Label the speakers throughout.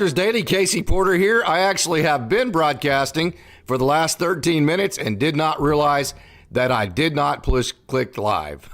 Speaker 1: Daily, Casey Porter here. I actually have been broadcasting for the last 13 minutes and did not realize that I did not click live.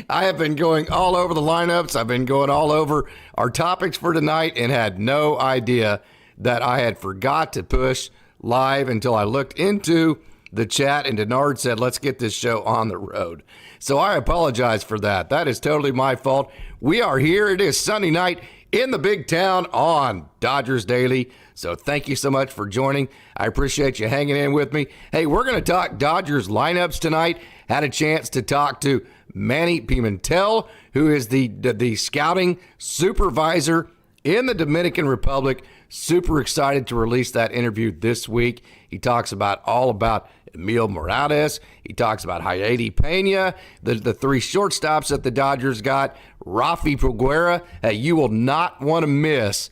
Speaker 1: I have been going all over the lineups. I've been going all over our topics for tonight and had no idea that I had forgot to push live until I looked into the chat and Denard said, let's get this show on the road. So I apologize for that. That is totally my fault. We are here. It is Sunday night in the big town on Dodgers Daily. So thank you so much for joining. I appreciate you hanging in with me. Hey, we're going to talk Dodgers lineups tonight. Had a chance to talk to Manny Pimentel, who is the scouting supervisor in the Dominican Republic. Super excited to release that interview this week. He talks all about Emil Morales. He talks about Hayati Pena, the three shortstops that the Dodgers got, Rafi Peguera. Hey, you will not want to miss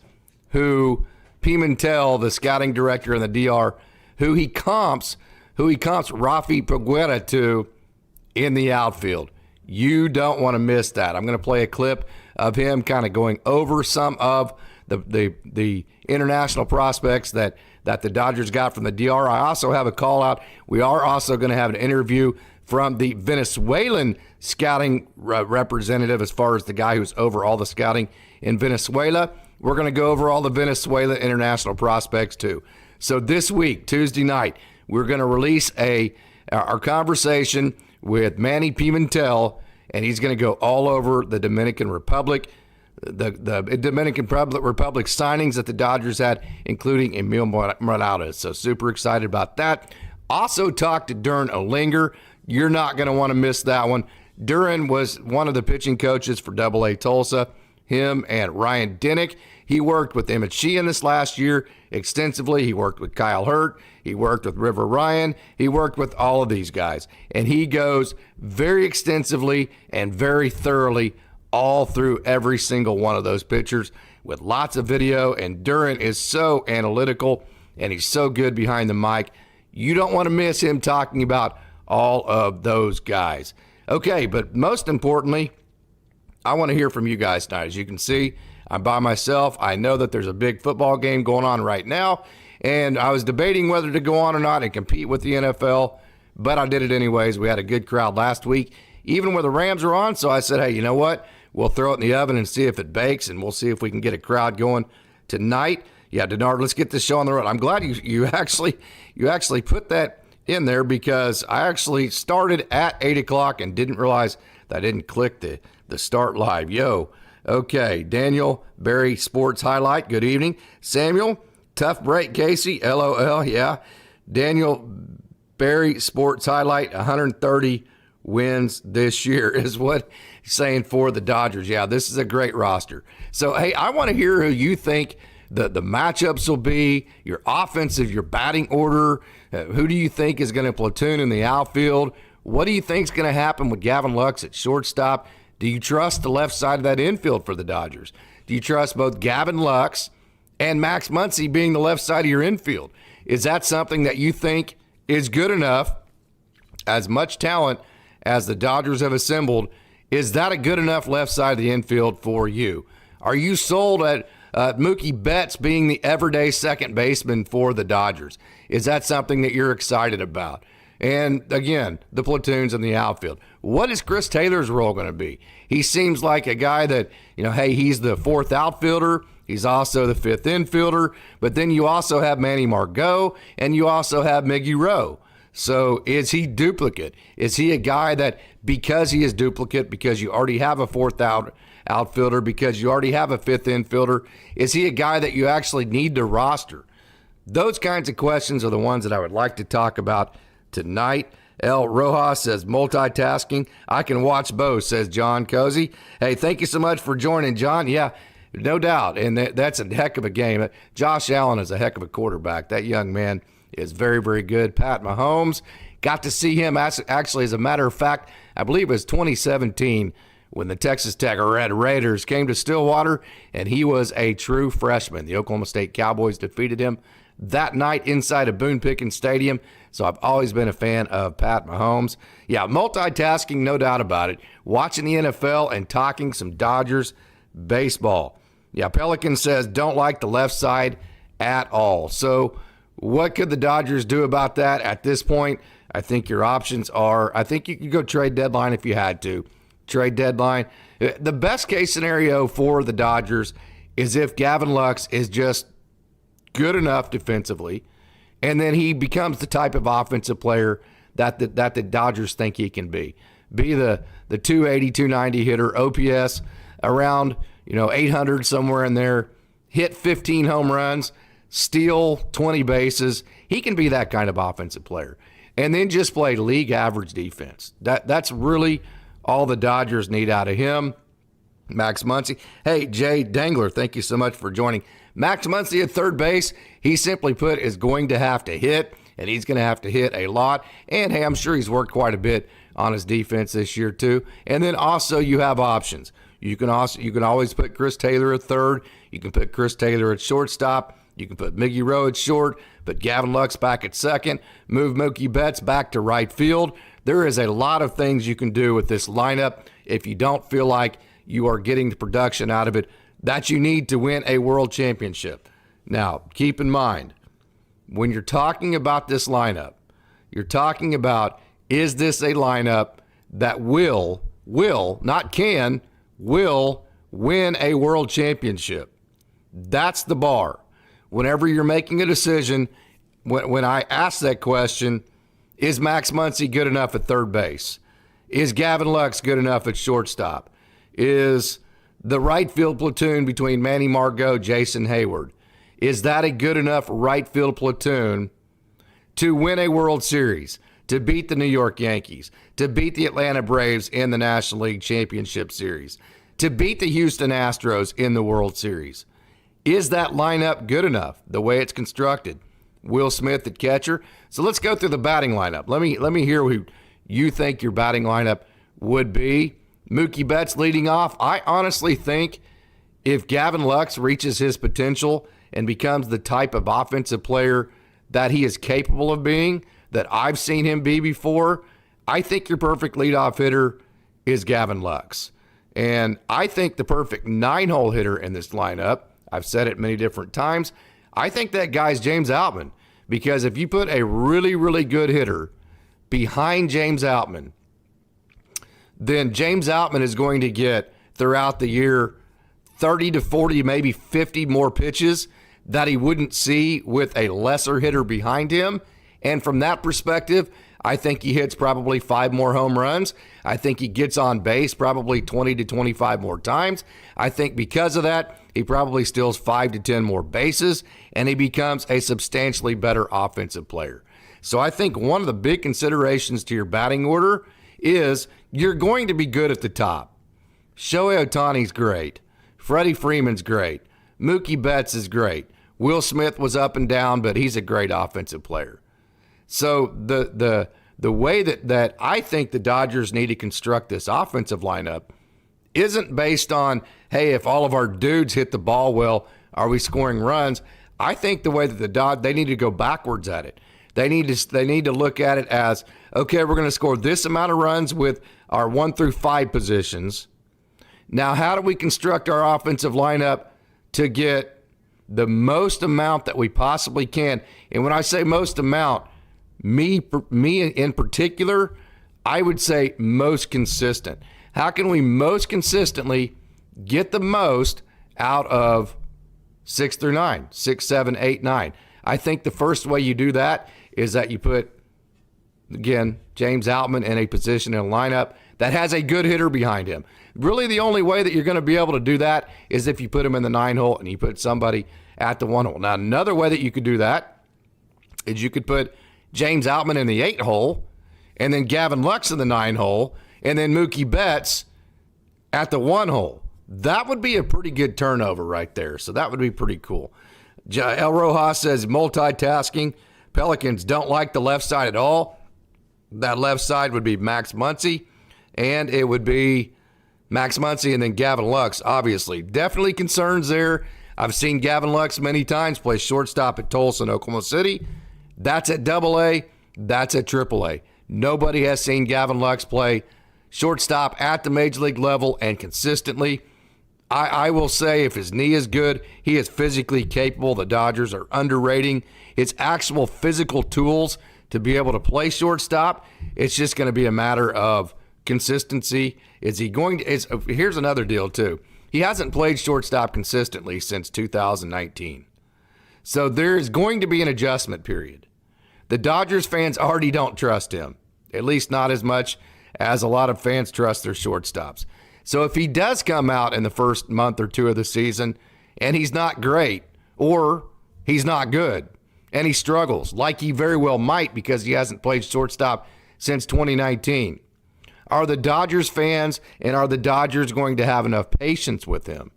Speaker 1: who Pimentel, the scouting director in the DR, who he comps Rafi Peguera to in the outfield. You don't want to miss that. I'm going to play a clip of him kind of going over some of the international prospects that the Dodgers got from the DR. I also have a call out. We are also going to have an interview from the Venezuelan scouting representative as far as the guy who's over all the scouting in Venezuela. We're going to go over all the Venezuela international prospects too. So this week, Tuesday night, we're going to release our conversation with Manny Pimentel, and he's going to go all over the Dominican Republic. The Dominican Republic signings that the Dodgers had, including Emil Morales. So super excited about that. Also talked to Darren Olinger. You're not going to want to miss that one. Darren was one of the pitching coaches for AA Tulsa. Him and Ryan Dinnick. He worked with Emmett Sheehan this last year extensively. He worked with Kyle Hurt. He worked with River Ryan. He worked with all of these guys. And he goes very extensively and very thoroughly all through every single one of those pitchers with lots of video. And Darren is so analytical and he's so good behind the mic. You don't want to miss him talking about all of those guys. Okay, but most importantly, I want to hear from you guys tonight. As you can see, I'm by myself. I know that there's a big football game going on right now, and I was debating whether to go on or not and compete with the NFL, but I did it anyways. We had a good crowd last week, even where the Rams were on, so I said, hey, you know what? We'll throw it in the oven and see if it bakes, and we'll see if we can get a crowd going tonight. Yeah, Denard, let's get this show on the road. I'm glad you actually put that in there because I actually started at 8 o'clock and didn't realize that I didn't click the start live. Yo, okay, Daniel Berry Sports Highlight, good evening. Samuel, tough break, Casey, LOL, yeah. Daniel Berry Sports Highlight, 130 wins this year is what he's saying for the Dodgers. Yeah, this is a great roster. So, hey, I want to hear who you think the matchups will be, your offensive, your batting order. Who do you think is going to platoon in the outfield? What do you think is going to happen with Gavin Lux at shortstop? Do you trust the left side of that infield for the Dodgers? Do you trust both Gavin Lux and Max Muncy being the left side of your infield? Is that something that you think is good enough, as much talent as the Dodgers have assembled? Is that a good enough left side of the infield for you? Are you sold at Mookie Betts being the everyday second baseman for the Dodgers? Is that something that you're excited about? And again, the platoons in the outfield. What is Chris Taylor's role going to be? He seems like a guy that, hey, he's the fourth outfielder. He's also the fifth infielder. But then you also have Manny Margot and you also have Miggy Rowe. So is he duplicate? Is he a guy that, because he is duplicate, because you already have a fourth outfielder, because you already have a fifth infielder, is he a guy that you actually need to roster? Those kinds of questions are the ones that I would like to talk about tonight. El Rojas says multitasking. I can watch both, says John Cozy. Hey, thank you so much for joining, John. Yeah, no doubt. And that's a heck of a game. Josh Allen is a heck of a quarterback. That young man is very, very good. Pat Mahomes, got to see him. Actually, as a matter of fact, I believe it was 2017 when the Texas Tech Red Raiders came to Stillwater, and he was a true freshman. The Oklahoma State Cowboys defeated him that night inside of Boone Pickens Stadium. So I've always been a fan of Pat Mahomes. Yeah, multitasking, no doubt about it. Watching the NFL and talking some Dodgers baseball. Yeah, Pelican says don't like the left side at all. So what could the Dodgers do about that at this point? I think your options are, I think you could go trade deadline if you had to. Trade deadline. The best case scenario for the Dodgers is if Gavin Lux is just good enough defensively, and then he becomes the type of offensive player that the Dodgers think he can be. Be the 280, 290 hitter, OPS around 800 somewhere in there, hit 15 home runs, steal 20 bases. He can be that kind of offensive player. And then just play league average defense. That's really all the Dodgers need out of him. Max Muncy. Hey, Jay Dangler, thank you so much for joining. Max Muncy at third base, he simply put is going to have to hit, and he's going to have to hit a lot. And, hey, I'm sure he's worked quite a bit on his defense this year too. And then also you have options. You can always put Chris Taylor at third. You can put Chris Taylor at shortstop. You can put Miggy Rowe at short, put Gavin Lux back at second, move Mookie Betts back to right field. There is a lot of things you can do with this lineup if you don't feel like you are getting the production out of it that you need to win a world championship. Now, keep in mind, when you're talking about this lineup, you're talking about, is this a lineup that will, not can, will win a world championship? That's the bar. Whenever you're making a decision, when I ask that question, is Max Muncy good enough at third base? Is Gavin Lux good enough at shortstop? Is the right field platoon between Manny Margot, Jason Hayward, is that a good enough right field platoon to win a World Series, to beat the New York Yankees, to beat the Atlanta Braves in the National League Championship Series, to beat the Houston Astros in the World Series? Is that lineup good enough the way it's constructed? Will Smith at catcher. So let's go through the batting lineup. Let me hear who you think your batting lineup would be. Mookie Betts leading off. I honestly think if Gavin Lux reaches his potential and becomes the type of offensive player that he is capable of being, that I've seen him be before, I think your perfect leadoff hitter is Gavin Lux. And I think the perfect 9-hole hitter in this lineup, I've said it many different times, I think that guy's James Outman. Because if you put a really, really good hitter behind James Outman, then James Outman is going to get, throughout the year, 30 to 40, maybe 50 more pitches that he wouldn't see with a lesser hitter behind him. And from that perspective, I think he hits probably 5 more home runs. I think he gets on base probably 20 to 25 more times. I think because of that, he probably steals 5 to 10 more bases, and he becomes a substantially better offensive player. So I think one of the big considerations to your batting order is you're going to be good at the top. Shohei Ohtani's great. Freddie Freeman's great. Mookie Betts is great. Will Smith was up and down, but he's a great offensive player. So the way that I think the Dodgers need to construct this offensive lineup isn't based on, hey, if all of our dudes hit the ball well, are we scoring runs? I think the way that they need to go backwards at it. They need to look at it as, okay, we're going to score this amount of runs with our 1 through 5 positions. Now, how do we construct our offensive lineup to get the most amount that we possibly can? And when I say most amount, me in particular, I would say most consistent. How can we most consistently get the most out of 6 through 9, 6, 7, 8, 9? I think the first way you do that is that you put, again, James Outman in a position in a lineup that has a good hitter behind him. Really, the only way that you're going to be able to do that is if you put him in the 9-hole and you put somebody at the 1-hole. Now, another way that you could do that is you could put James Outman in the 8-hole and then Gavin Lux in the 9-hole and then Mookie Betts at the 1-hole. That would be a pretty good turnover right there. So that would be pretty cool. El Rojas says multitasking. Pelicans don't like the left side at all. That left side would be Max Muncy, and it would be Max Muncy and then Gavin Lux, obviously. Definitely concerns there. I've seen Gavin Lux many times play shortstop at Tulsa and Oklahoma City. That's at AA. That's at AAA. Nobody has seen Gavin Lux play shortstop at the major league level and consistently. I will say if his knee is good, he is physically capable. The Dodgers are underrating his actual physical tools to be able to play shortstop. It's just going to be a matter of consistency. Is he going to? Here's another deal, too. He hasn't played shortstop consistently since 2019. So there's going to be an adjustment period. The Dodgers fans already don't trust him, at least not as much as a lot of fans trust their shortstops. So if he does come out in the first month or two of the season and he's not great, or he's not good and he struggles, like he very well might because he hasn't played shortstop since 2019, are the Dodgers fans and are the Dodgers going to have enough patience with him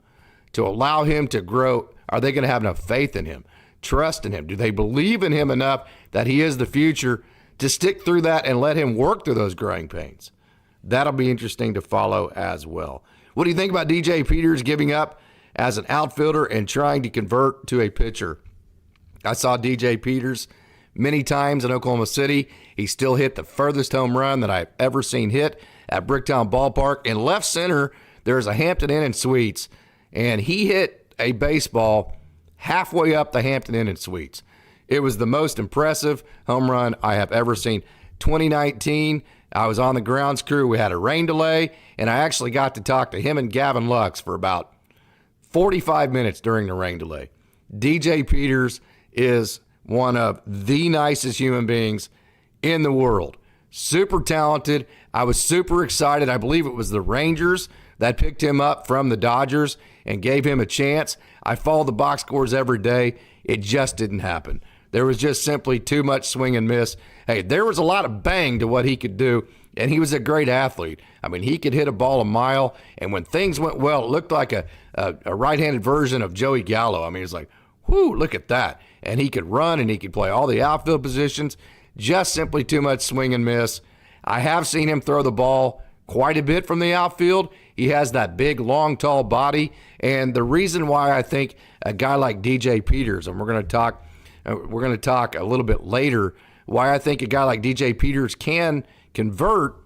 Speaker 1: to allow him to grow? Are they going to have enough faith in him, trust in him? Do they believe in him enough that he is the future to stick through that and let him work through those growing pains? That'll be interesting to follow as well. What do you think about DJ Peters giving up as an outfielder and trying to convert to a pitcher? I saw DJ Peters many times in Oklahoma City. He still hit the furthest home run that I've ever seen hit at Bricktown Ballpark. In left center, there's a Hampton Inn and Suites, and he hit a baseball halfway up the Hampton Inn and Suites. It was the most impressive home run I have ever seen. 2019, I was on the grounds crew. We had a rain delay, and I actually got to talk to him and Gavin Lux for about 45 minutes during the rain delay. DJ Peters is one of the nicest human beings in the world. Super talented. I was super excited. I believe it was the Rangers that picked him up from the Dodgers and gave him a chance. I follow the box scores every day. It just didn't happen. There was just simply too much swing and miss. Hey, there was a lot of bang to what he could do, and he was a great athlete. I mean, he could hit a ball a mile, and when things went well, it looked like a right-handed version of Joey Gallo. I mean, it's like, whoo, look at that. And he could run, and he could play all the outfield positions. Just simply too much swing and miss. I have seen him throw the ball quite a bit from the outfield. He has that big, long, tall body, and the reason why I think a guy like DJ Peters, and we're going to talk a little bit later, why I think a guy like DJ Peters can convert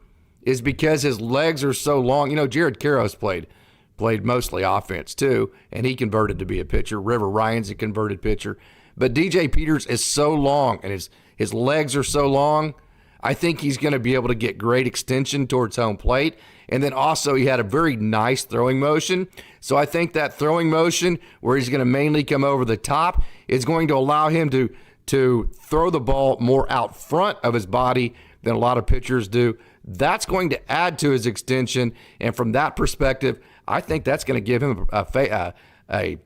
Speaker 1: is because his legs are so long. You know, Jared Caros played mostly offense too, and he converted to be a pitcher. River Ryan's a converted pitcher. But DJ Peters is so long, and his legs are so long, I think he's going to be able to get great extension towards home plate. And then also he had a very nice throwing motion. So I think that throwing motion where he's going to mainly come over the top is going to allow him to throw the ball more out front of his body than a lot of pitchers do. That's going to add to his extension. And from that perspective, I think that's going to give him a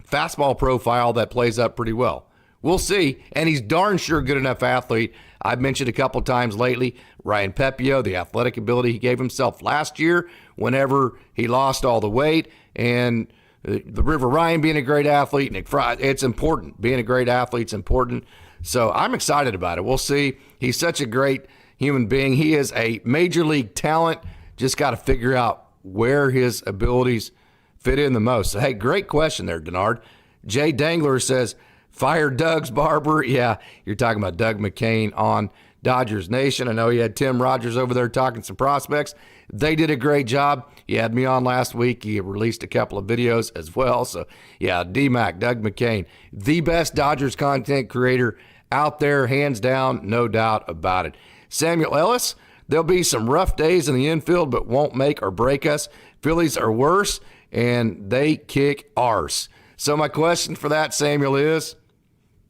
Speaker 1: fastball profile that plays up pretty well. We'll see. And he's darn sure good enough athlete. I've mentioned a couple times lately, Ryan Pepio, the athletic ability he gave himself last year whenever he lost all the weight, and the River Ryan being a great athlete. Nick Fry, it's important. Being a great athlete's important. So I'm excited about it. We'll see. He's such a great human being. He is a major league talent. Just got to figure out where his abilities fit in the most. So, hey, great question there, Denard. Jay Dangler says, fire Doug's barber. Yeah, you're talking about Doug McCain on Dodgers Nation. I know you had Tim Rogers over there talking some prospects. They did a great job. He had me on last week. He released a couple of videos as well. So, yeah, D-Mac, Doug McCain, the best Dodgers content creator out there, hands down, no doubt about it. Samuel Ellis, there'll be some rough days in the infield, but won't make or break us. Phillies are worse, and they kick arse. So my question for that, Samuel, is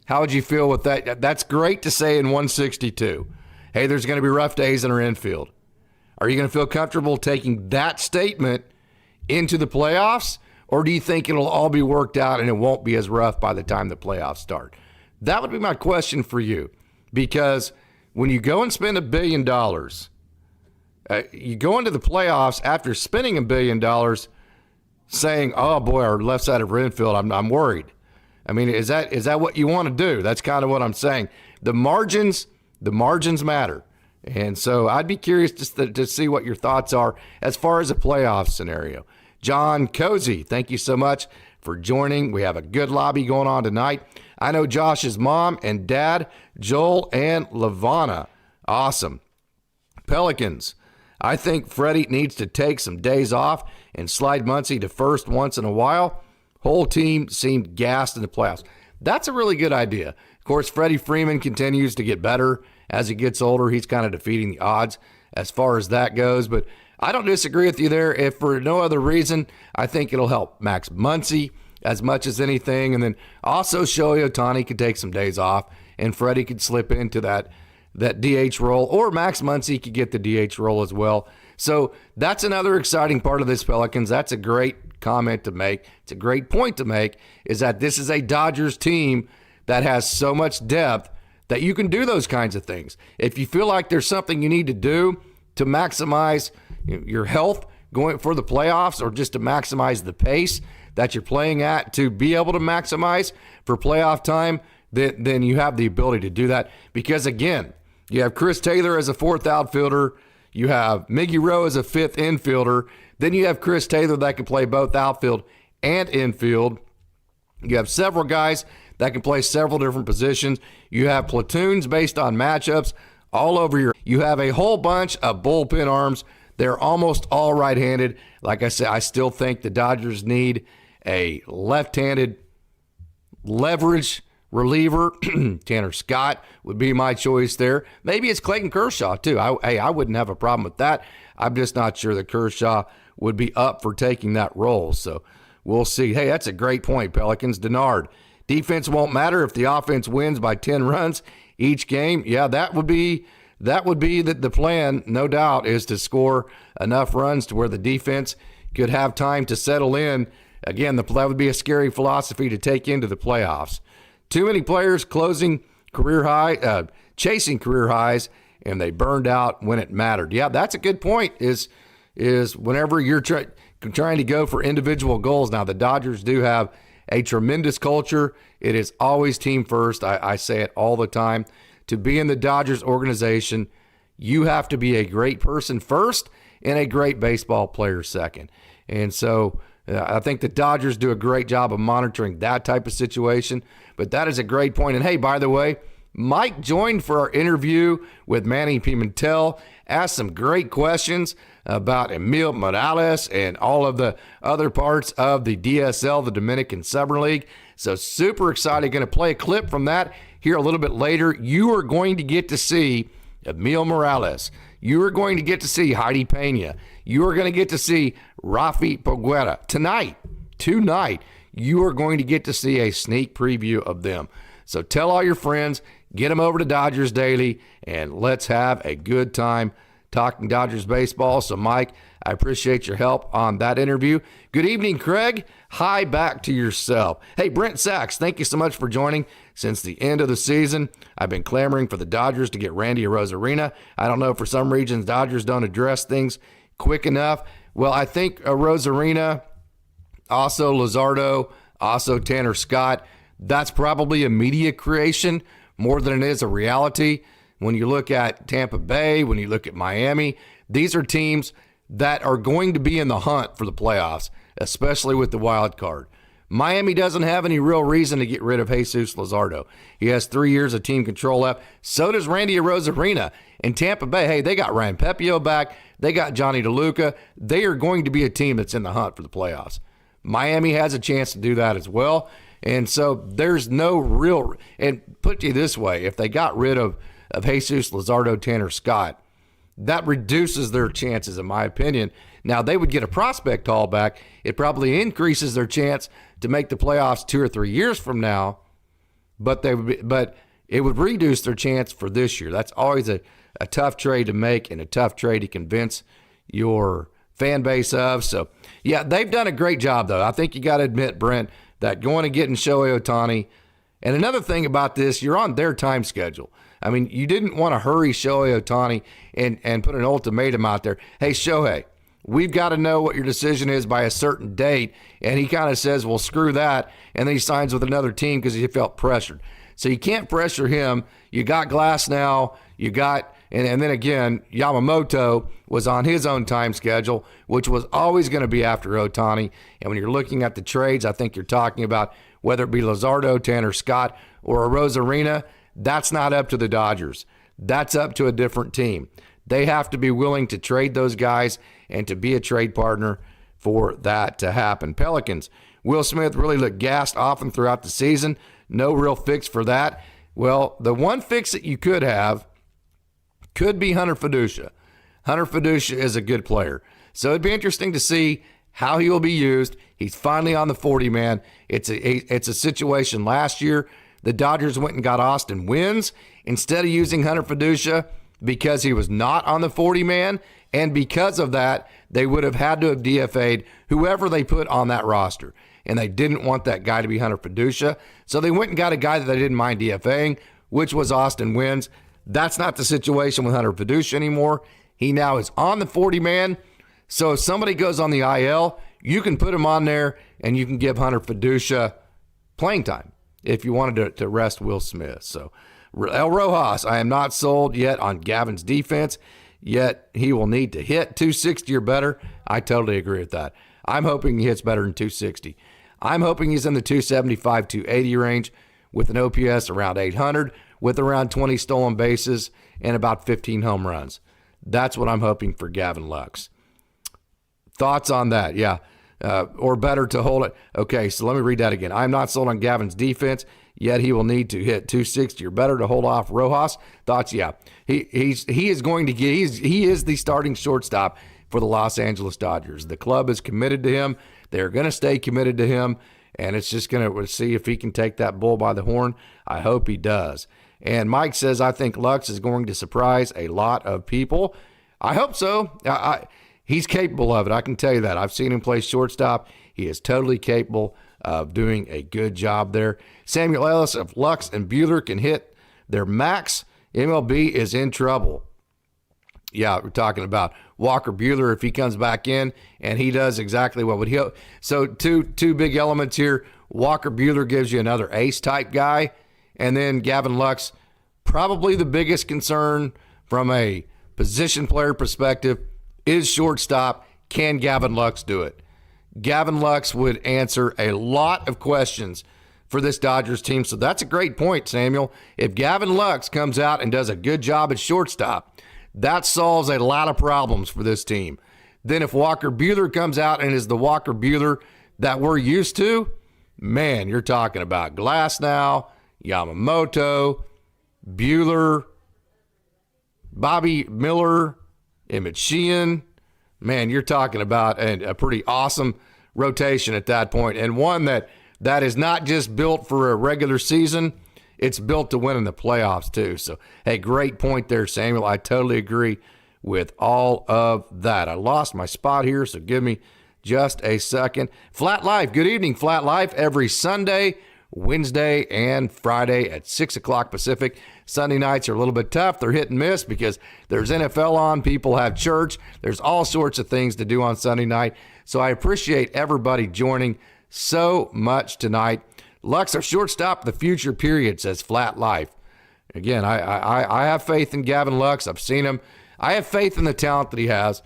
Speaker 1: how would you feel with that? That's great to say in 162. Hey, there's going to be rough days in our infield. Are you going to feel comfortable taking that statement into the playoffs, or do you think it'll all be worked out and it won't be as rough by the time the playoffs start? That would be my question for you, because when you go and spend $1 billion, you go into the playoffs after spending $1 billion saying, oh boy, our left side of our infield, I'm worried. I mean, is that what you want to do? That's kind of what I'm saying. The margins matter. And so I'd be curious just to see what your thoughts are as far as a playoff scenario. John Cozy, thank you so much for joining. We have a good lobby going on tonight. I know Josh's mom and dad, Joel and Lavana. Awesome. Pelicans. I think Freddie needs to take some days off and slide Muncy to first once in a while. Whole team seemed gassed in the playoffs. That's a really good idea. Of course, Freddie Freeman continues to get better as he gets older. He's kind of defeating the odds as far as that goes. But I don't disagree with you there. If for no other reason, I think it'll help Max Muncy as much as anything. And then also Shohei Ohtani could take some days off, and Freddie could slip into that DH role, or Max Muncy could get the DH role as well. So that's another exciting part of this, Pelicans. That's a great comment to make. It's a great point to make, is that this is a Dodgers team that has so much depth that you can do those kinds of things. If you feel like there's something you need to do to maximize your health going for the playoffs, or just to maximize the pace that you're playing at to be able to maximize for playoff time, then you have the ability to do that. Because again, you have Chris Taylor as a fourth outfielder. You have Miggy Rowe as a fifth infielder. Then you have Chris Taylor that can play both outfield and infield. You have several guys that can play several different positions. You have platoons based on matchups all over you have a whole bunch of bullpen arms. They're almost all right-handed. Like I said, I still think the Dodgers need a left-handed leverage reliever. Tanner Scott would be my choice there. Maybe it's Clayton Kershaw too. I wouldn't have a problem with that. I'm just not sure that Kershaw would be up for taking that role. So we'll see. Hey, that's a great point, Pelicans. Denard, defense won't matter if the offense wins by 10 runs each game. Yeah, that would be the plan, no doubt, is to score enough runs to where the defense could have time to settle in. Again, that would be a scary philosophy to take into the playoffs. Too many players chasing career highs, and they burned out when it mattered. Yeah, that's a good point, is whenever you're trying to go for individual goals. Now, the Dodgers do have a tremendous culture. It is always team first. I say it all the time. To be in the Dodgers organization, you have to be a great person first and a great baseball player second. And so I think the Dodgers do a great job of monitoring that type of situation. But that is a great point. And hey, by the way, Mike joined for our interview with Manny Pimentel, asked some great questions about Emil Morales and all of the other parts of the DSL, the Dominican Summer League. So super excited. Going to play a clip from that here a little bit later. You are going to get to see Emil Morales. You are going to get to see Heidi Pena. You are going to get to see Rafi Poguera. Tonight, you are going to get to see a sneak preview of them. So tell all your friends, get them over to Dodgers Daily, and let's have a good time talking Dodgers baseball. So, Mike, I appreciate your help on that interview. Good evening, Craig. Hi back to yourself. Hey, Brent Sachs, thank you so much for joining. Since the end of the season, I've been clamoring for the Dodgers to get Randy Arozarena. I don't know, for some reasons, Dodgers don't address things quick enough. Well, I think Arozarena, also Luzardo, also Tanner Scott, that's probably a media creation more than it is a reality. When you look at Tampa Bay, when you look at Miami, these are teams that are going to be in the hunt for the playoffs, especially with the wild card. Miami doesn't have any real reason to get rid of Jesus Luzardo. He has 3 years of team control left. So does Randy Arozarena. And Tampa Bay, hey, they got Ryan Pepio back. They got Johnny DeLuca. They are going to be a team that's in the hunt for the playoffs. Miami has a chance to do that as well. And so there's no real, and put you this way, if they got rid of Jesus Luzardo, Tanner Scott, that reduces their chances, in my opinion. Now, they would get a prospect haul back. It probably increases their chance to make the playoffs 2 or 3 years from now, but it would reduce their chance for this year. That's always a tough trade to make and a tough trade to convince your fan base of. So, yeah, they've done a great job, though. I think you got to admit, Brent, that going and getting Shohei Ohtani. And another thing about this, you're on their time schedule. I mean, you didn't want to hurry Shohei Ohtani and put an ultimatum out there. Hey, Shohei, we've got to know what your decision is by a certain date. And he kind of says, well, screw that. And then he signs with another team because he felt pressured. So you can't pressure him. You got Glass now. You got, and then again, Yamamoto was on his own time schedule, which was always going to be after Ohtani. And when you're looking at the trades, I think you're talking about whether it be Luzardo, Tanner Scott, or Arozarena. That's not up to the Dodgers. That's up to a different team. They have to be willing to trade those guys and to be a trade partner for that to happen. Pelicans, Will Smith really looked gassed often throughout the season. No real fix for that. Well, the one fix that you could have could be Hunter Fiducia. Hunter Fiducia is a good player. So it'd be interesting to see how he will be used. He's finally on the 40-man. It's a situation last year. The Dodgers went and got Austin Wynns instead of using Hunter Fiducia because he was not on the 40-man. And because of that, they would have had to have DFA'd whoever they put on that roster. And they didn't want that guy to be Hunter Fiducia. So they went and got a guy that they didn't mind DFAing, which was Austin Wynns. That's not the situation with Hunter Fiducia anymore. He now is on the 40-man. So if somebody goes on the IL, you can put him on there and you can give Hunter Fiducia playing time if you wanted to rest Will Smith. So El Rojas, I am not sold yet on Gavin's defense, yet he will need to hit 260 or better. I totally agree with that. I'm hoping he hits better than 260. I'm hoping he's in the 275, 280 range with an OPS around 800, with around 20 stolen bases and about 15 home runs. That's what I'm hoping for Gavin Lux. Thoughts on that? Yeah. Or better to hold it. Okay, so let me read that again. I'm not sold on Gavin's defense, yet he will need to hit 260 or better to hold off Rojas. Thoughts? Yeah. He is the starting shortstop for the Los Angeles Dodgers. The club is committed to him. They're going to stay committed to him, and it's just going to see if he can take that bull by the horn. I hope he does. And Mike says, I think Lux is going to surprise a lot of people. I hope so. He's capable of it. I can tell you that. I've seen him play shortstop. He is totally capable of doing a good job there. Samuel Ellis, if Lux and Buehler can hit their max, MLB is in trouble. Yeah, we're talking about Walker Buehler if he comes back in and he does exactly what would he. So two big elements here. Walker Buehler gives you another ace type guy, and then Gavin Lux, probably the biggest concern from a position player perspective is shortstop. Can Gavin Lux do it? Gavin Lux would answer a lot of questions for this Dodgers team. So that's a great point, Samuel. If Gavin Lux comes out and does a good job at shortstop, that solves a lot of problems for this team. Then if Walker Buehler comes out and is the Walker Buehler that we're used to, man, you're talking about Glasnow, Yamamoto, Buehler, Bobby Miller, Emmett Sheehan. Man, you're talking about a pretty awesome rotation at that point, and one that is not just built for a regular season, it's built to win in the playoffs too. So, hey, great point there, Samuel. I totally agree with all of that. I lost my spot here, so give me just a second. Flat Life, good evening, Flat Life, every Sunday, Wednesday, and Friday at 6 o'clock Pacific. Sunday nights are a little bit tough. They're hit and miss because there's NFL on, people have church. There's all sorts of things to do on Sunday night. So I appreciate everybody joining so much tonight. Lux, our shortstop, the future period, says Flat Life. Again, I have faith in Gavin Lux. I've seen him. I have faith in the talent that he has.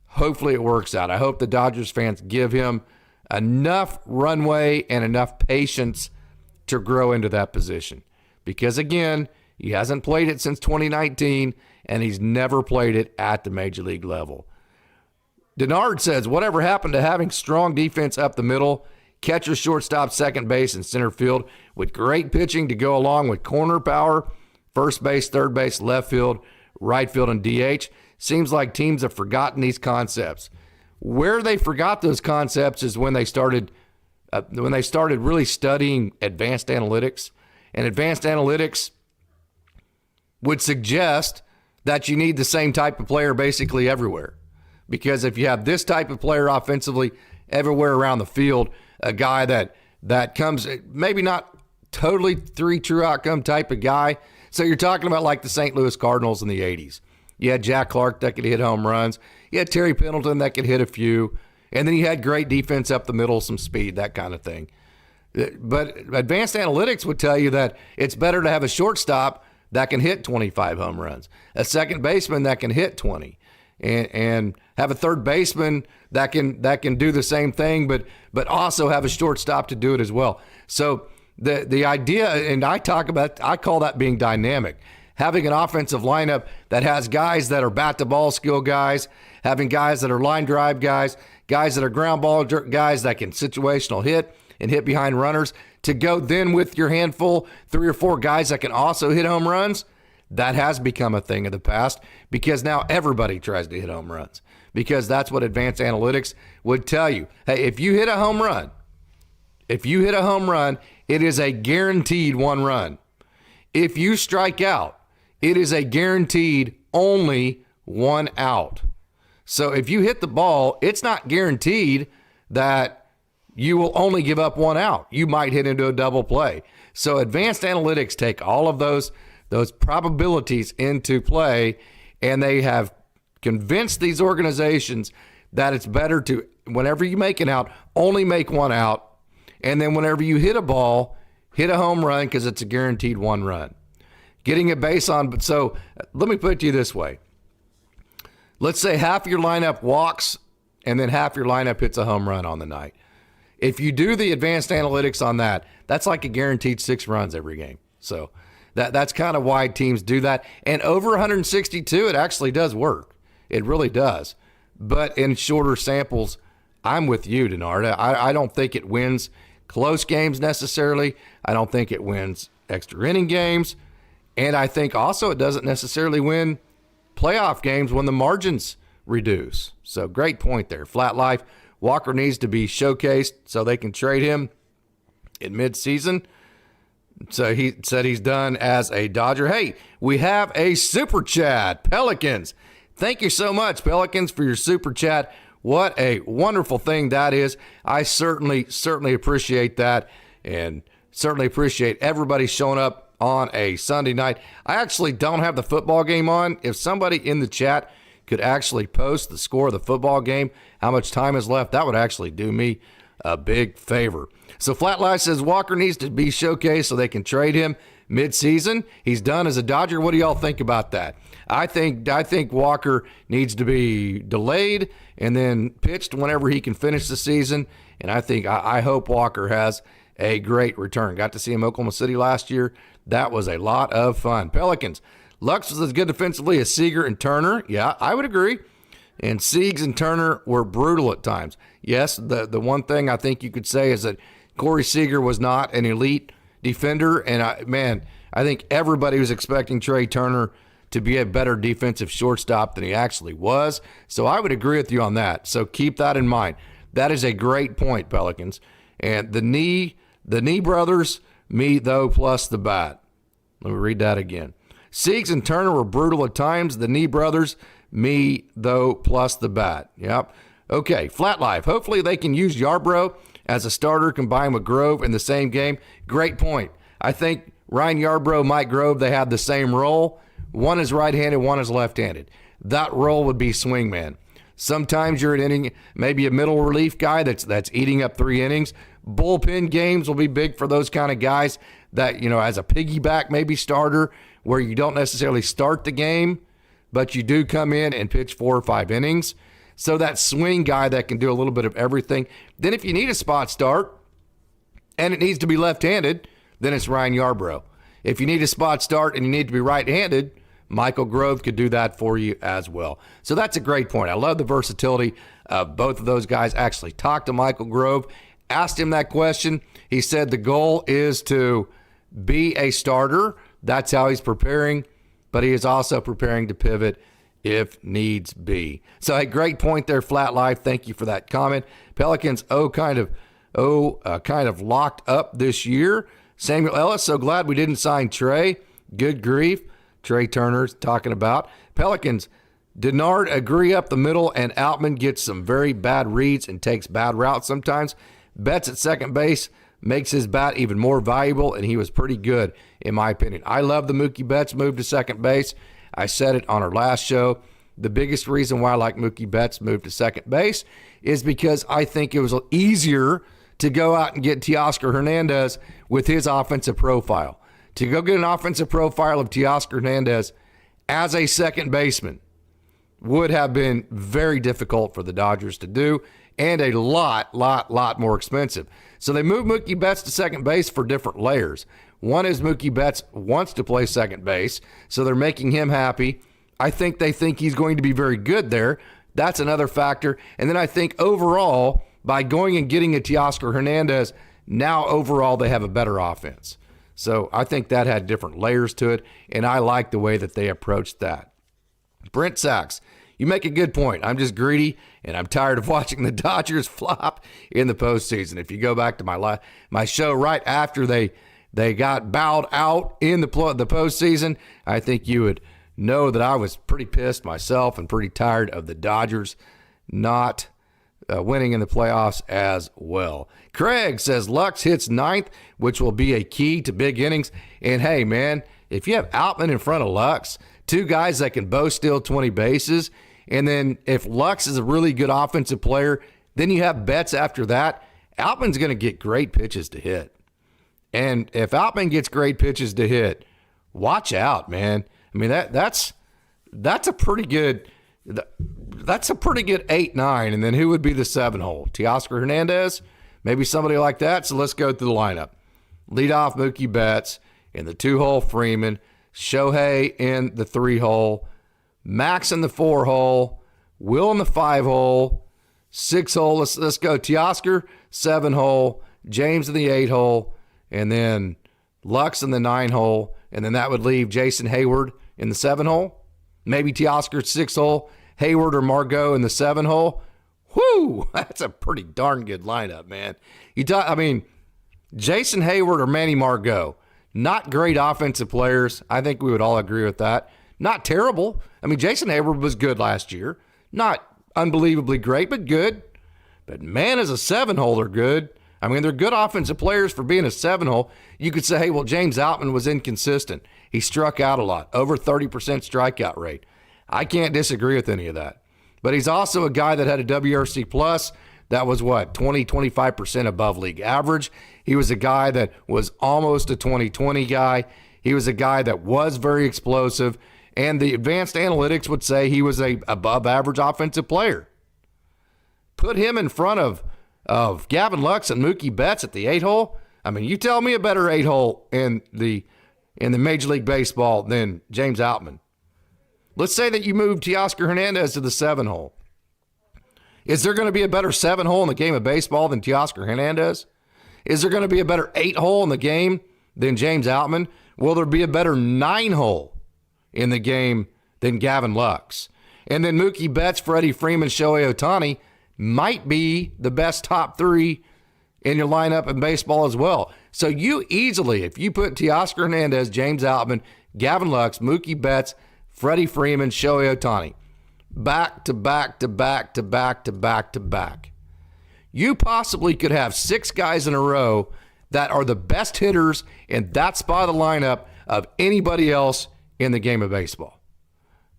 Speaker 1: Hopefully it works out. I hope the Dodgers fans give him enough runway and enough patience to grow into that position. Because, again, he hasn't played it since 2019, and he's never played it at the major league level. Denard says, whatever happened to having strong defense up the middle, catcher, shortstop, second base, and center field with great pitching to go along with corner power, first base, third base, left field, right field, and DH? Seems like teams have forgotten these concepts. Where they forgot those concepts is when they started really studying advanced analytics. And advanced analytics would suggest that you need the same type of player basically everywhere. Because if you have this type of player offensively everywhere around the field, a guy that comes, maybe not totally three true outcome type of guy. So you're talking about like the St. Louis Cardinals in the 80s. You had Jack Clark that could hit home runs. You had Terry Pendleton that could hit a few. And then you had great defense up the middle, some speed, that kind of thing. But advanced analytics would tell you that it's better to have a shortstop that can hit 25 home runs, a second baseman that can hit 20, and have a third baseman that can do the same thing, but also have a shortstop to do it as well. So the idea, and I call that being dynamic, having an offensive lineup that has guys that are bat-to-ball skill guys, having guys that are line drive guys, guys that are ground ball guys that can situational hit and hit behind runners, to go then with your handful, 3 or 4 guys that can also hit home runs, that has become a thing of the past because now everybody tries to hit home runs because that's what advanced analytics would tell you. Hey, if you hit a home run, it is a guaranteed 1 run. If you strike out, it is a guaranteed only 1 out. So if you hit the ball, it's not guaranteed that you will only give up 1 out. You might hit into a double play. So advanced analytics take all of those probabilities into play, and they have convinced these organizations that it's better to, whenever you make an out, only make 1 out. And then whenever you hit a ball, hit a home run because it's a guaranteed 1 run. Getting a base on. So let me put it to you this way. Let's say half your lineup walks and then half your lineup hits a home run on the night. If you do the advanced analytics on that, that's like a guaranteed 6 runs every game. So that's kind of why teams do that. And over 162, it actually does work. It really does. But in shorter samples, I'm with you, Denard. I don't think it wins close games necessarily. I don't think it wins extra inning games. And I think also it doesn't necessarily win playoff games when the margins reduce. So great point there. Flat Life. Walker needs to be showcased so they can trade him in midseason. So he said he's done as a Dodger. Hey, we have a super chat. Pelicans. Thank you so much, Pelicans, for your super chat. What a wonderful thing that is. I certainly appreciate that, and certainly appreciate everybody showing up on a Sunday night. I actually don't have the football game on. If somebody in the chat could actually post the score of the football game, how much time is left, that would actually do me a big favor. So Flat Life says Walker needs to be showcased so they can trade him midseason. He's done as a Dodger. What do y'all think about that? I think Walker needs to be delayed and then pitched whenever he can finish the season. And I hope Walker has a great return. Got to see him in Oklahoma City last year. That was a lot of fun. Pelicans. Lux was as good defensively as Seager and Turner. Yeah, I would agree. And Siegs and Turner were brutal at times. Yes, the one thing I think you could say is that Corey Seager was not an elite defender. And I think everybody was expecting Trey Turner to be a better defensive shortstop than he actually was. So I would agree with you on that. So keep that in mind. That is a great point, Pelicans. And the knee brothers, me though, plus the bat. Let me read that again. Siegs and Turner were brutal at times. The knee brothers, me though, plus the bat. Yep. Okay, Flat Life. Hopefully they can use Yarbrough as a starter combined with Grove in the same game. Great point. I think Ryan Yarbrough, Mike Grove, they have the same role. One is right-handed, one is left-handed. That role would be swingman. Sometimes you're an inning, maybe a middle relief guy that's eating up 3 innings. Bullpen games will be big for those kind of guys that, as a piggyback maybe starter where you don't necessarily start the game, but you do come in and pitch 4 or 5 innings. So that swing guy that can do a little bit of everything. Then if you need a spot start and it needs to be left-handed, then it's Ryan Yarbrough. If you need a spot start and you need to be right-handed, Michael Grove could do that for you as well. So that's a great point. I love the versatility of both of those guys. Actually talked to Michael Grove, asked him that question. He said the goal is to be a starter. That's how he's preparing, but he is also preparing to pivot if needs be. So a great point there, Flat Life. Thank you for that comment. Pelicans kind of locked up this year. Samuel Ellis, so glad we didn't sign Trey. Good grief. Trey Turner's talking about. Pelicans, Denard agree up the middle, and Outman gets some very bad reads and takes bad routes sometimes. Betts at second base makes his bat even more valuable, and he was pretty good, in my opinion. I love the Mookie Betts move to second base. I said it on our last show. The biggest reason why I like Mookie Betts move to second base is because I think it was easier to go out and get Teoscar Hernandez with his offensive profile. To go get an offensive profile of Teoscar Hernandez as a second baseman would have been very difficult for the Dodgers to do. and a lot more expensive. So they moved Mookie Betts to second base for different layers. One is Mookie Betts wants to play second base, so they're making him happy. I think they think he's going to be very good there. That's another factor. And then I think overall, by going and getting a Teoscar Hernandez, now overall they have a better offense. So I think that had different layers to it, and I like the way that they approached that. Brent Sachs, you make a good point. I'm just greedy, and I'm tired of watching the Dodgers flop in the postseason. If you go back to my show right after they got bowed out in the postseason, I think you would know that I was pretty pissed myself and pretty tired of the Dodgers not winning in the playoffs as well. Craig says Lux hits ninth, which will be a key to big innings. And hey, man, if you have Outman in front of Lux, two guys that can both steal 20 bases, and then if Lux is a really good offensive player, then you have Betts after that, Outman's going to get great pitches to hit. And if Outman gets great pitches to hit, watch out, man. I mean, that's a pretty good 8-9, and then who would be the 7 hole? Teoscar Hernandez, maybe somebody like that. So let's go through the lineup. Lead off Mookie Betts in the 2 hole, Freeman, Shohei in the 3 hole, Max in the 4 hole, Will in the 5 hole, 6 hole. Let's go Teoscar 7 hole, James in the 8 hole, and then Lux in the 9 hole, and then that would leave Jason Hayward in the 7 hole. Maybe Teoscar 6 hole, Hayward or Margot in the 7 hole. Whoo, that's a pretty darn good lineup, man. Jason Hayward or Manny Margot, not great offensive players. I think we would all agree with that. Not terrible. I mean, Jason Hayward was good last year. Not unbelievably great, but good. But man, as a 7 hole, they're good. I mean, they're good offensive players for being a 7 hole. You could say, hey, well, James Outman was inconsistent. He struck out a lot, over 30% strikeout rate. I can't disagree with any of that. But he's also a guy that had a WRC plus that was 25% above league average. He was a guy that was almost a 2020 guy. He was a guy that was very explosive. And the advanced analytics would say he was a above average offensive player. Put him in front of Gavin Lux and Mookie Betts at the 8 hole. I mean, you tell me a better 8 hole in the Major League Baseball than James Outman. Let's say that you move Teoscar Hernandez to the 7 hole. Is there going to be a better 7 hole in the game of baseball than Teoscar Hernandez? Is there going to be a better 8 hole in the game than James Outman? Will there be a better 9 hole in the game than Gavin Lux? And then Mookie Betts, Freddie, Freeman, Shohei Ohtani might be the best top 3 in your lineup in baseball as well. So you easily, if you put Teoscar Hernandez, James Outman, Gavin Lux, Mookie Betts, Freddie Freeman, Shohei Ohtani, back to back to back to back to back to back, you possibly could have 6 guys in a row that are the best hitters in that spot of the lineup of anybody else in the game of baseball.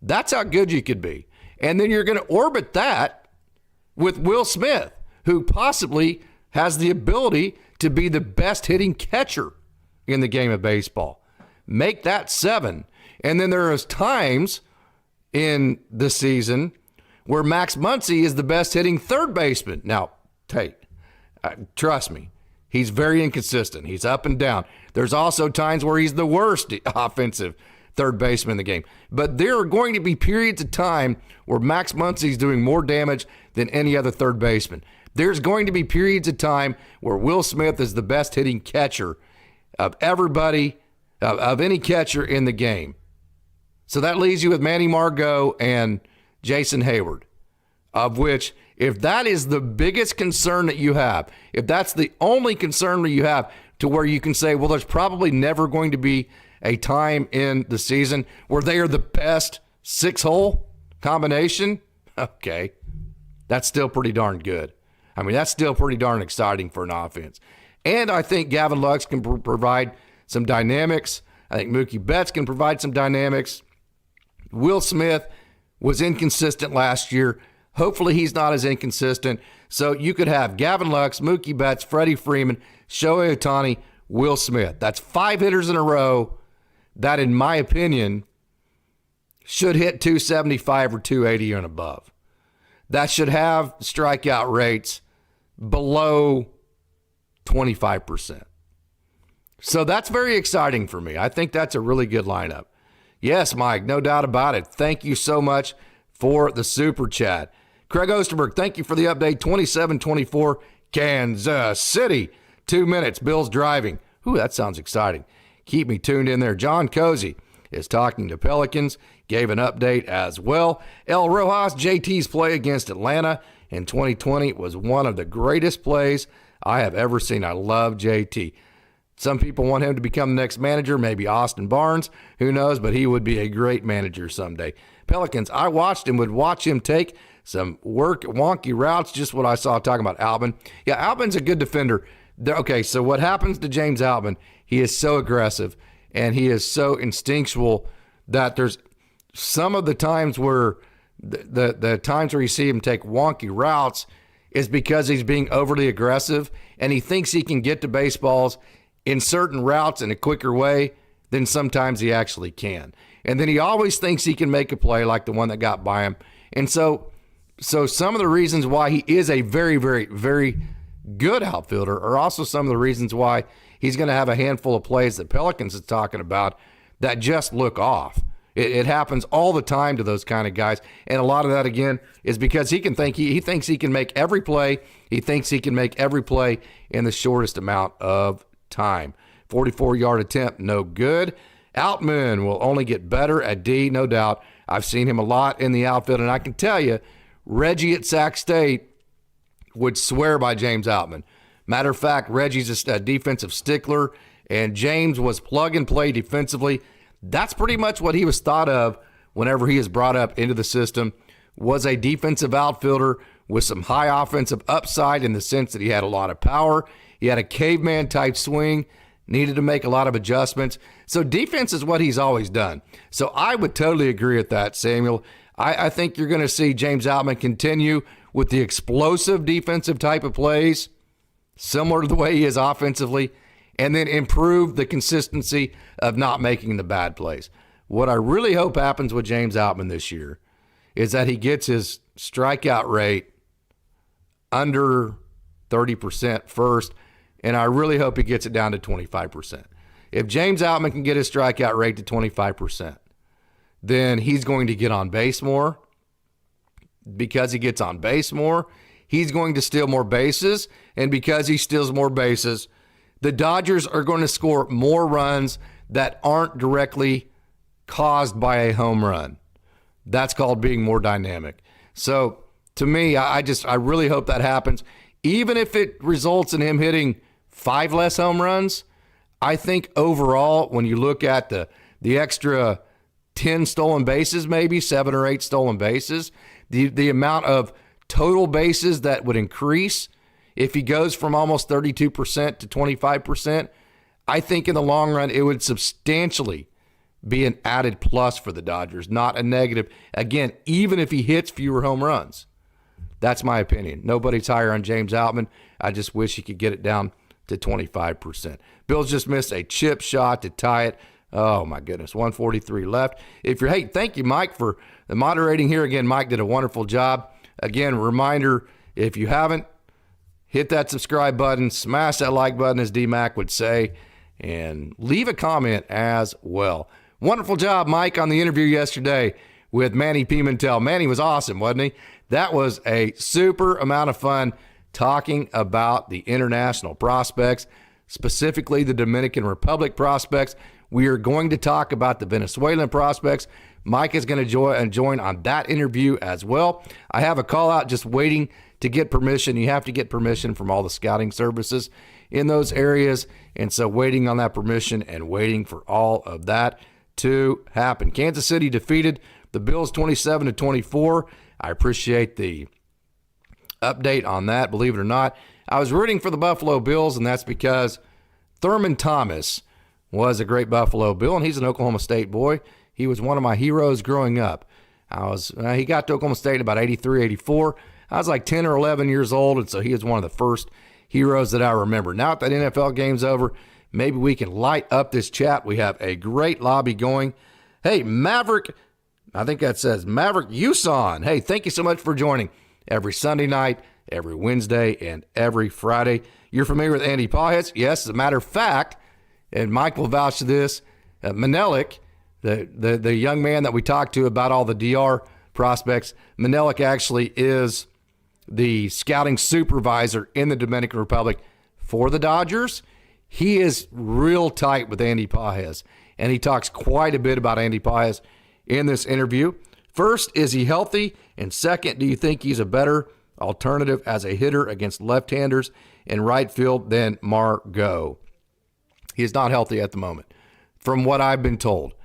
Speaker 1: That's how good you could be. And then you're going to orbit that with Will Smith, who possibly has the ability to be the best hitting catcher in the game of baseball. Make that 7. And then there is times in the season where Max Muncy is the best hitting third baseman. Now, Tate, trust me, he's very inconsistent. He's up and down. There's also times where he's the worst offensive third baseman in the game. But there are going to be periods of time where Max Muncy is doing more damage than any other third baseman. There's going to be periods of time where Will Smith is the best hitting catcher of everybody, of any catcher in the game. So that leaves you with Manny Margot and Jason Hayward, of which, if that is the biggest concern that you have, if that's the only concern that you have to where you can say, well, there's probably never going to be a time in the season where they are the best 6-hole combination, okay, that's still pretty darn good. I mean, that's still pretty darn exciting for an offense. And I think Gavin Lux can provide some dynamics. I think Mookie Betts can provide some dynamics. Will Smith was inconsistent last year. Hopefully he's not as inconsistent. So you could have Gavin Lux, Mookie Betts, Freddie Freeman, Shohei Ohtani, Will Smith. That's 5 hitters in a row that, in my opinion, should hit 275 or 280 and above. that should have strikeout rates below 25%. So that's very exciting for me. I think that's a really good lineup. Yes, Mike, no doubt about it. Thank you so much for the super chat. Craig Osterberg, thank you for the update. 27-24, Kansas City. 2 minutes, Bills driving. Ooh, that sounds exciting. Keep me tuned in there. John Cozy is talking to Pelicans. Gave an update as well. El Rojas, JT's play against Atlanta in 2020 was one of the greatest plays I have ever seen. I love JT. Some people want him to become the next manager, maybe Austin Barnes. Who knows, but he would be a great manager someday. Pelicans, I watched and would watch him take some wonky routes, just what I saw talking about Albin. Yeah, Albin's a good defender. Okay, so what happens to James Albin, he is so aggressive and he is so instinctual that there's some of the times where the times where you see him take wonky routes is because he's being overly aggressive and he thinks he can get to baseballs in certain routes in a quicker way than sometimes he actually can. And then he always thinks he can make a play like the one that got by him. And so some of the reasons why he is a very, very, very good outfielder are also some of the reasons why he's going to have a handful of plays that Pelicans is talking about that just look off. It happens all the time to those kind of guys. And a lot of that, again, is because he thinks he can make every play. He thinks he can make every play in the shortest amount of time. 44-yard attempt, no good. Outman will only get better at D, no doubt. I've seen him a lot in the outfield, and I can tell you, Reggie at Sac State would swear by James Outman. Matter of fact, Reggie's a defensive stickler, and James was plug and play defensively. That's pretty much what he was thought of whenever he is brought up into the system, was a defensive outfielder with some high offensive upside in the sense that he had a lot of power. He had a caveman type swing, needed to make a lot of adjustments. So defense is what he's always done. So I would totally agree with that, Samuel. I think you're going to see James Outman continue with the explosive defensive type of plays, similar to the way he is offensively, and then improve the consistency of not making the bad plays. What I really hope happens with James Outman this year is that he gets his strikeout rate under 30% first, and I really hope he gets it down to 25%. If James Outman can get his strikeout rate to 25%, then he's going to get on base more. Because he gets on base more, he's going to steal more bases, and because he steals more bases, the Dodgers are going to score more runs that aren't directly caused by a home run. That's called being more dynamic. So to me, I really hope that happens. Even if it results in him hitting 5 less home runs, I think overall, when you look at the extra 10 stolen bases, maybe 7 or 8 stolen bases, the amount of total bases that would increase if he goes from almost 32% to 25%, I think in the long run it would substantially be an added plus for the Dodgers, not a negative. Again, even if he hits fewer home runs. That's my opinion. Nobody's higher on James Outman. I just wish he could get it down to 25%. Bills just missed a chip shot to tie it. Oh, my goodness. 143 left. Hey, thank you, Mike, for the moderating here. Again, Mike did a wonderful job. Again, reminder, if you haven't, hit that subscribe button, smash that like button, as D-Mac would say, and leave a comment as well. Wonderful job, Mike, on the interview yesterday with Manny Pimentel. Manny was awesome, wasn't he? That was a super amount of fun talking about the international prospects, specifically the Dominican Republic prospects. We are going to talk about the Venezuelan prospects. Mike is going to join on that interview as well. I have a call out just waiting to get permission. You have to get permission from all the scouting services in those areas. And so waiting on that permission and waiting for all of that to happen. Kansas City defeated the Bills 27-24. I appreciate the update on that. Believe it or not, I was rooting for the Buffalo Bills, and that's because Thurman Thomas was a great Buffalo Bill, and he's an Oklahoma State boy. He was one of my heroes growing up. He got to Oklahoma State in about 83, 84. I was like 10 or 11 years old, and so he was one of the first heroes that I remember. Now that NFL game's over, maybe we can light up this chat. We have a great lobby going. Hey, Maverick, I think that says Maverick Uson. Hey, thank you so much for joining. every Sunday night, every Wednesday, and every Friday. You're familiar with Andy Pajes? Yes, as a matter of fact, and Mike will vouch to this, Manelik, the young man that we talked to about all the DR prospects, Manelik actually is the scouting supervisor in the Dominican Republic for the Dodgers. He is real tight with Andy Pajes, and he talks quite a bit about Andy Pajes in this interview. First, is he healthy? And second, do you think he's a better alternative as a hitter against left-handers in right field than Margot? He is not healthy at the moment, from what I've been told.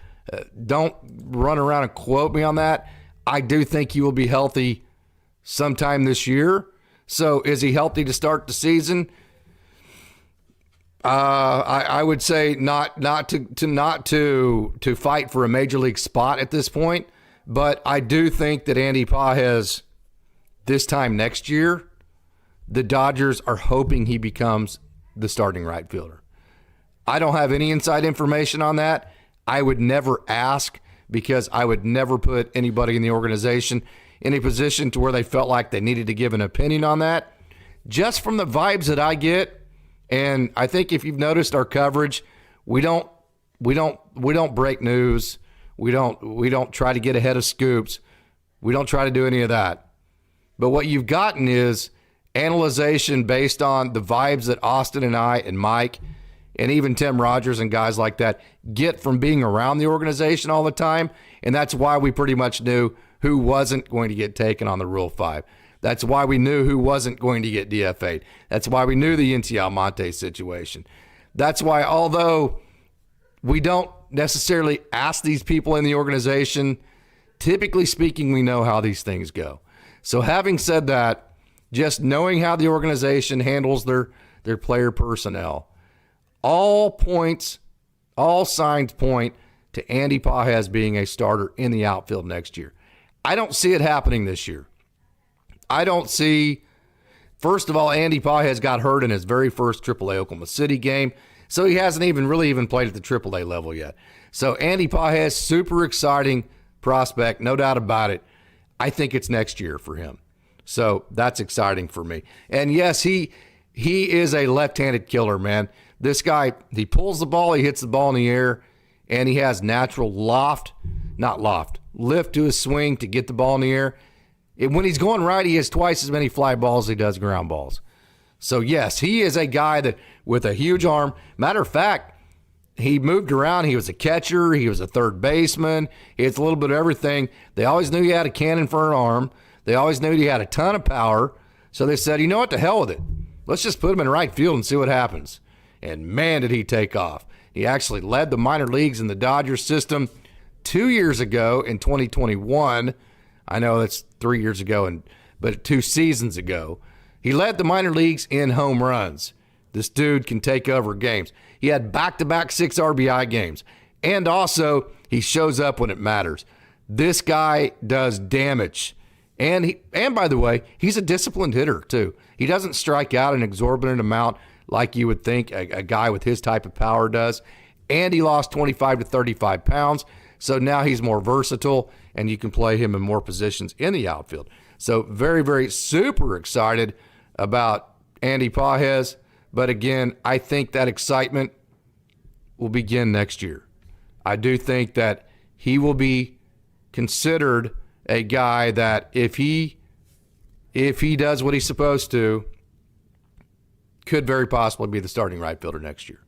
Speaker 1: Don't run around and quote me on that. I do think he will be healthy sometime this year. So is he healthy to start the season? I would say not to fight for a major league spot at this point. But I do think that Andy Pajes, this time next year, the Dodgers are hoping he becomes the starting right fielder. I don't have any inside information on that. I would never ask, because I would never put anybody in the organization in a position to where they felt like they needed to give an opinion on that. Just from the vibes that I get, and I think if you've noticed our coverage, we don't break news. We don't try to get ahead of scoops. We don't try to do any of that. But what you've gotten is analyzation based on the vibes that Austin and I and Mike and even Tim Rogers and guys like that get from being around the organization all the time. And that's why we pretty much knew who wasn't going to get taken on the Rule 5. That's why we knew who wasn't going to get DFA'd. That's why we knew the Inti Almonte situation. That's why, although we don't necessarily ask these people in the organization, typically speaking, we know how these things go. So having said that, just knowing how the organization handles their player personnel, all signs point to Andy Pajes being a starter in the outfield next year. I don't see it happening this year. I don't see, first of all, Andy Pajes got hurt in his very first AAA Oklahoma City game, so he hasn't even played at the AAA level yet. So Andy Pajes, super exciting prospect, no doubt about it. I think it's next year for him. So that's exciting for me. And yes, he is a left-handed killer, man. This guy, he pulls the ball, he hits the ball in the air, and he has natural lift to his swing to get the ball in the air. When he's going right, he has twice as many fly balls as he does ground balls. So yes, he is a guy that with a huge arm. Matter of fact, he moved around. He was a catcher. He was a third baseman. He has a little bit of everything. They always knew he had a cannon for an arm. They always knew he had a ton of power. So they said, you know what, to hell with it. Let's just put him in right field and see what happens. And man, did he take off. He actually led the minor leagues in the Dodgers system 2 years ago in 2021. I know that's 3 years ago, but 2 seasons ago. He led the minor leagues in home runs. This dude can take over games. He had back-to-back 6 RBI games. And also, he shows up when it matters. This guy does damage. And by the way, he's a disciplined hitter, too. He doesn't strike out an exorbitant amount like you would think a guy with his type of power does. And he lost 25 to 35 pounds. So now he's more versatile, and you can play him in more positions in the outfield. So very, very super excited about Andy Pajes. But again, I think that excitement will begin next year. I do think that he will be considered a guy that if he does what he's supposed to, could very possibly be the starting right fielder next year.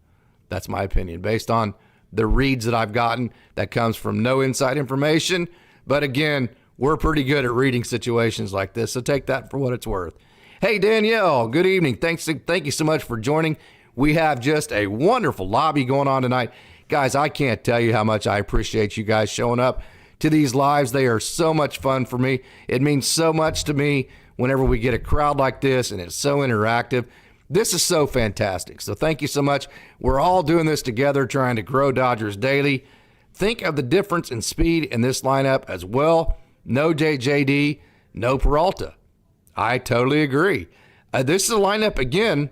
Speaker 1: That's my opinion, based on the reads that I've gotten. That comes from no inside information. But again, we're pretty good at reading situations like this, so take that for what it's worth. Hey, Danielle, good evening. Thank you so much for joining. We have just a wonderful lobby going on tonight. Guys, I can't tell you how much I appreciate you guys showing up to these lives. They are so much fun for me. It means so much to me whenever we get a crowd like this, and it's so interactive. This is so fantastic. So thank you so much. We're all doing this together, trying to grow Dodgers Daily. Think of the difference in speed in this lineup as well. No JJD, no Peralta. I totally agree. This is a lineup, again,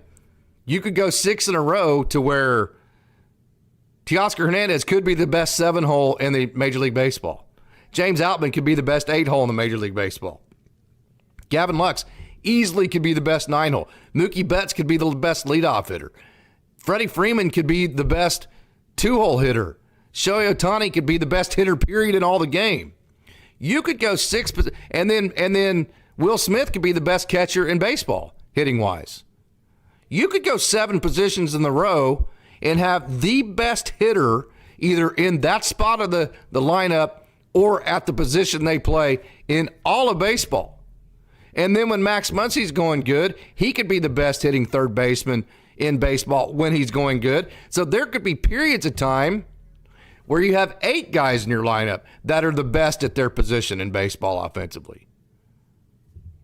Speaker 1: you could go 6 in a row to where Teoscar Hernandez could be the best 7-hole in the Major League Baseball. James Outman could be the best 8-hole in the Major League Baseball. Gavin Lux easily could be the best 9-hole. Mookie Betts could be the best leadoff hitter. Freddie Freeman could be the best 2-hole hitter. Shohei Ohtani could be the best hitter, period, in all the game. You could go 6, and then Will Smith could be the best catcher in baseball, hitting-wise. You could go 7 positions in the row and have the best hitter either in that spot of the lineup or at the position they play in all of baseball. And then when Max Muncy's going good, he could be the best hitting third baseman in baseball when he's going good. So there could be periods of time where you have 8 guys in your lineup that are the best at their position in baseball offensively.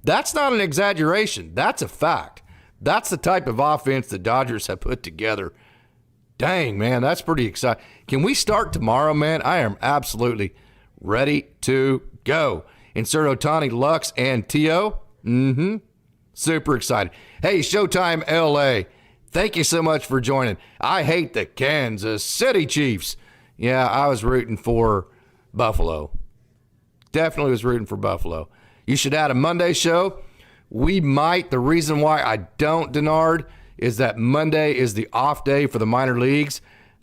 Speaker 1: That's not an exaggeration. That's a fact. That's the type of offense the Dodgers have put together. Dang, man, that's pretty exciting. Can we start tomorrow, man? I am absolutely ready to go. Insert Ohtani, Lux, and T.O. Super excited. Hey, Showtime LA, thank you so much for joining. I hate the Kansas City Chiefs. Yeah, I was rooting for Buffalo. Definitely was rooting for Buffalo. You should add a Monday show. We might. The reason why I don't, Denard, is that Monday is the off day for the minor leagues.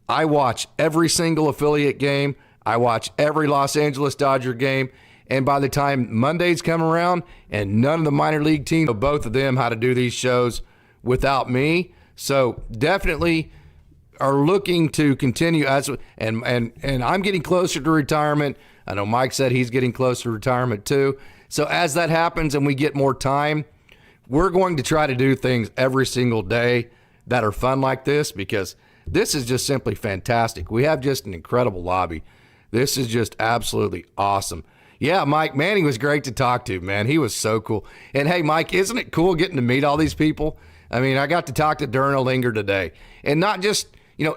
Speaker 1: I watch every single affiliate game. I watch every Los Angeles Dodger game. And by the time Mondays come around and none of the minor league teams know both of them how to do these shows without me. So definitely are looking to continue and I'm getting closer to retirement. I know Mike said he's getting closer to retirement too. So as that happens and we get more time, we're going to try to do things every single day that are fun like this, because this is just simply fantastic. We have just an incredible lobby. This is just absolutely awesome. Yeah, Mike Manning was great to talk to, man. He was so cool. And hey, Mike, isn't it cool getting to meet all these people? I mean, I got to talk to Darren Olinger today, and not just,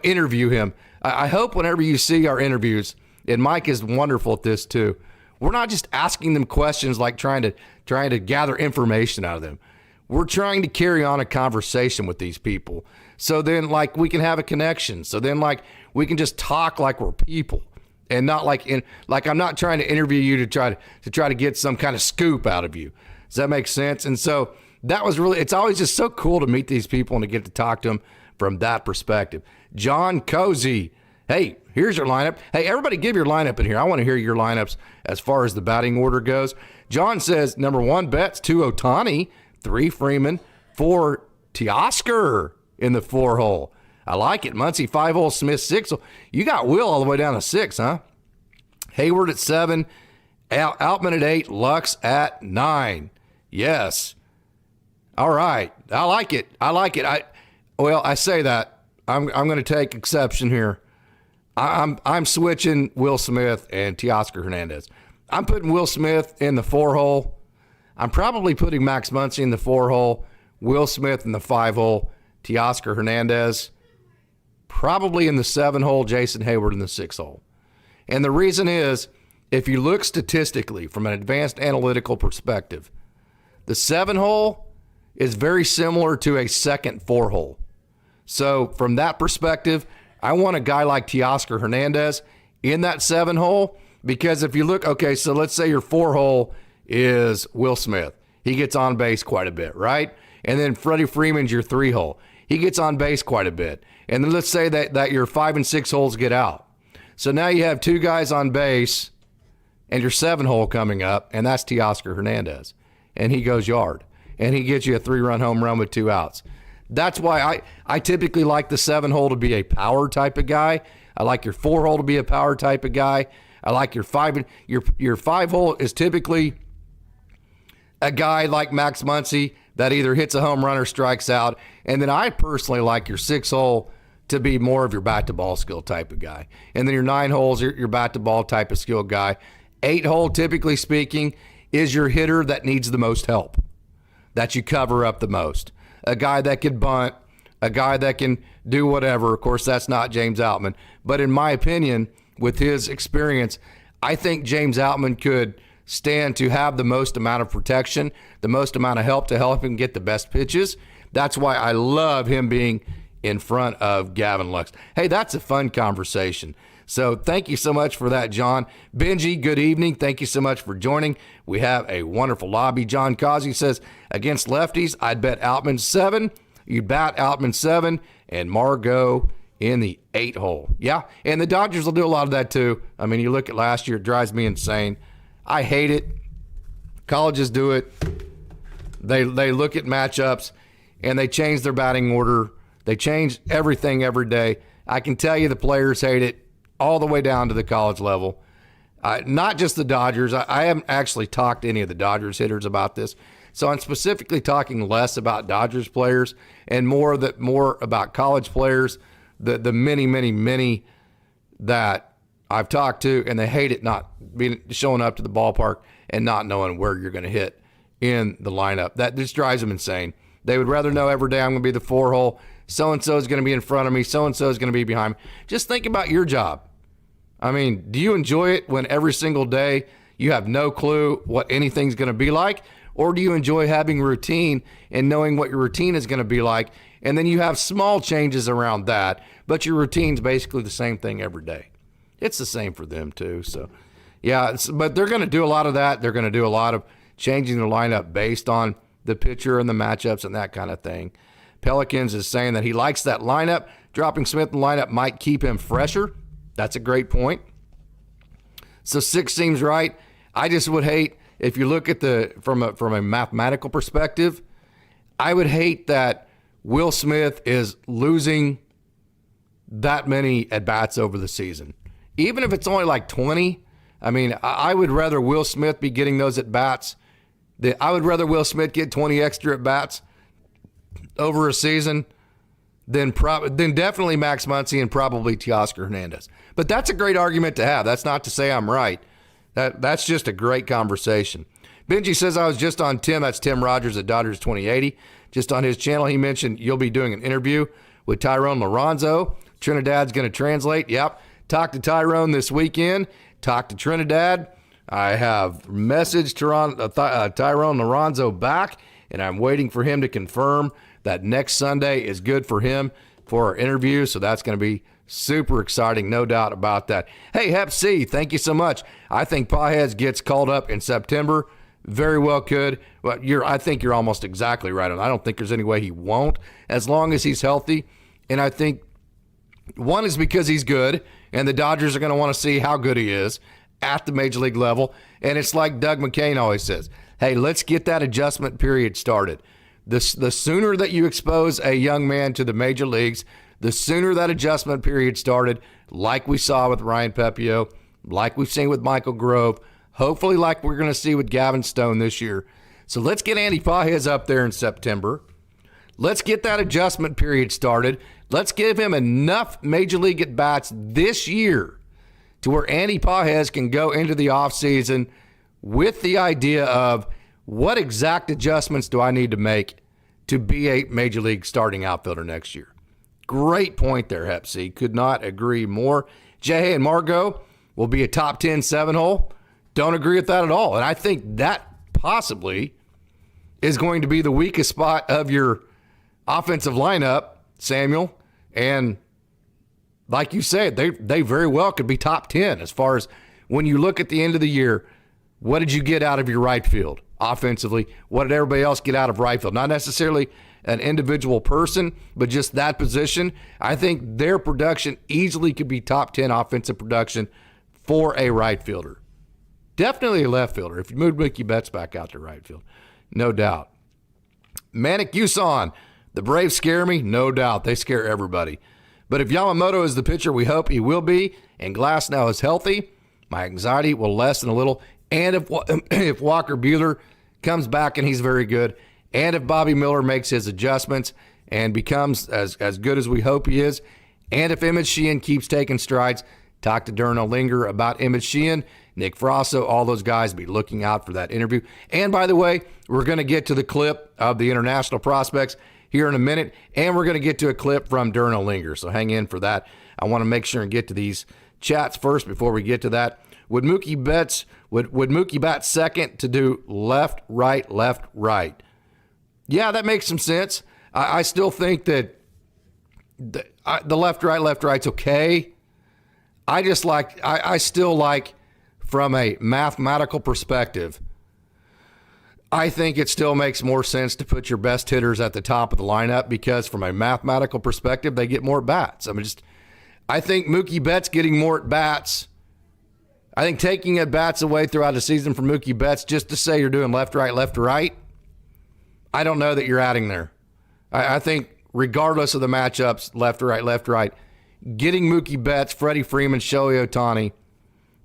Speaker 1: interview him. I hope whenever you see our interviews, and Mike is wonderful at this too, we're not just asking them questions like trying to gather information out of them. We're trying to carry on a conversation with these people. So then we can have a connection. So then we can just talk like we're people, and not I'm not trying to interview you to try to get some kind of scoop out of you. Does that make sense? And so that was it's always just so cool to meet these people and to get to talk to them from that perspective. John Cozy, hey, here's your lineup. Hey, everybody give your lineup in here. I want to hear your lineups as far as the batting order goes. John says, number 1, Betts, 2, Ohtani, 3, Freeman, 4, Teoscar in the 4-hole. I like it. Muncy, 5-hole, Smith, 6-hole. You got Will all the way down to 6, huh? Hayward at 7, Outman at 8, Lux at 9. Yes. All right. I like it. I say that. I'm going to take exception here. I'm switching Will Smith and Teoscar Hernandez. I'm putting Will Smith in the 4-hole. I'm probably putting Max Muncy in the 4-hole, Will Smith in the 5-hole, Teoscar Hernandez probably in the 7-hole, Jason Hayward in the 6-hole. And the reason is, if you look statistically from an advanced analytical perspective, the 7-hole is very similar to a second 4-hole. So from that perspective, I want a guy like Teoscar Hernandez in that 7-hole, because if you look, okay, so let's say your 4-hole is Will Smith. He gets on base quite a bit, right? And then Freddie Freeman's your 3-hole. He gets on base quite a bit. And then let's say that your 5 and 6 holes get out. So now you have 2 guys on base and your 7-hole coming up, and that's Teoscar Hernandez. And he goes yard. And he gets you a 3-run home run with 2 outs. That's why I typically like the 7-hole to be a power type of guy. I like your 4-hole to be a power type of guy. I like your 5-hole is typically a guy like Max Muncy that either hits a home run or strikes out. And then I personally like your 6-hole to be more of your bat-to-ball skill type of guy. And then your 9 holes, your bat-to-ball type of skill guy. 8-hole, typically speaking, is your hitter that needs the most help, that you cover up the most. A guy that can bunt, a guy that can do whatever. Of course, that's not James Outman. But in my opinion, with his experience, I think James Outman could stand to have the most amount of protection, the most amount of help to help him get the best pitches. That's why I love him being in front of Gavin Lux. Hey, that's a fun conversation. So thank you so much for that, John. Benji, good evening. Thank you so much for joining. We have a wonderful lobby. John Causey says, against lefties, I'd bet Outman 7. You'd bat Outman 7 and Margot in the 8 hole. Yeah, and the Dodgers will do a lot of that too. I mean, you look at last year, it drives me insane. I hate it. Colleges do it. They look at matchups and they change their batting order. They change everything every day. I can tell you the players hate it all the way down to the college level. Not just the Dodgers. I haven't actually talked to any of the Dodgers hitters about this. So I'm specifically talking less about Dodgers players and more about college players, the many that I've talked to, and they hate it not showing up to the ballpark and not knowing where you're going to hit in the lineup. That just drives them insane. They would rather know every day I'm going to be the 4 hole. So-and-so is going to be in front of me. So-and-so is going to be behind me. Just think about your job. I mean, do you enjoy it when every single day you have no clue what anything's going to be like? Or do you enjoy having routine and knowing what your routine is going to be like? And then you have small changes around that, but your routine's basically the same thing every day. It's the same for them too. So, yeah, but they're going to do a lot of that. They're going to do a lot of changing the lineup based on the pitcher and the matchups and that kind of thing. Pelicans is saying that he likes that lineup. Dropping Smith in the lineup might keep him fresher. That's a great point. So 6 seems right. I just would hate, if you look at from a mathematical perspective, I would hate that Will Smith is losing that many at-bats over the season. Even if it's only like 20, I mean, I would rather Will Smith be getting those at-bats. I would rather Will Smith get 20 extra at-bats over a season than definitely Max Muncy and probably Teoscar Hernandez. But that's a great argument to have. That's not to say I'm right. That's just a great conversation. Benji says I was just on Tim. That's Tim Rogers at Dodgers 2080. Just on his channel, he mentioned you'll be doing an interview with Tyrone Lorenzo. Trinidad's going to translate. Yep. Talk to Tyrone this weekend. Talk to Trinidad. I have messaged Tyrone Lorenzo back, and I'm waiting for him to confirm that next Sunday is good for him for our interview. So that's going to be super exciting, no doubt about that. Hey, Hep C, thank you so much. I think Pajes gets called up in September. Very well could. But I think you're almost exactly right on. I don't think there's any way he won't, as long as he's healthy. And I think one is because he's good, and the Dodgers are going to want to see how good he is at the major league level. And it's like Doug McCain always says, hey, let's get that adjustment period started. The sooner that you expose a young man to the major leagues, the sooner that adjustment period started, like we saw with Ryan Pepio, like we've seen with Michael Grove, hopefully like we're going to see with Gavin Stone this year. So let's get Andy Pajes up there in September. Let's get that adjustment period started. Let's give him enough major league at-bats this year to where Andy Pajes can go into the offseason with the idea of what exact adjustments do I need to make to be a major league starting outfielder next year. Great point there, Hep C. Could not agree more. Jay and Margot will be a top 10 7-hole. Don't agree with that at all. And I think that possibly is going to be the weakest spot of your offensive lineup, Samuel. And like you said, they very well could be top 10 as far as when you look at the end of the year, what did you get out of your right field offensively? What did everybody else get out of right field? Not necessarily an individual person, but just that position. I think their production easily could be top 10 offensive production for a right fielder. Definitely a left fielder if you move Mookie Betts back out to right field. No doubt. Manic Yuson, the Braves scare me? No doubt. They scare everybody. But if Yamamoto is the pitcher we hope he will be, and Glass now is healthy, my anxiety will lessen a little. And if Walker Buehler comes back and he's very good, and if Bobby Miller makes his adjustments and becomes as good as we hope he is, and if Emmett Sheehan keeps taking strides, talk to Darren Olinger about Emmett Sheehan, Nick Frasso, all those guys, be looking out for that interview. And by the way, we're going to get to the clip of the international prospects here in a minute, and we're going to get to a clip from Darren Olinger, so hang in for that. I want to make sure and get to these chats first before we get to that. Would Mookie bat second to do left, right? Yeah, that makes some sense. I still think that the left, right's okay. I still like, from a mathematical perspective, I think it still makes more sense to put your best hitters at the top of the lineup because from a mathematical perspective, they get more at bats. I think Mookie Betts getting more at bats. I think taking at bats away throughout the season from Mookie Betts just to say you're doing left, right, I don't know that you're adding there. I think regardless of the matchups, left, right, getting Mookie Betts, Freddie Freeman, Shohei Ohtani,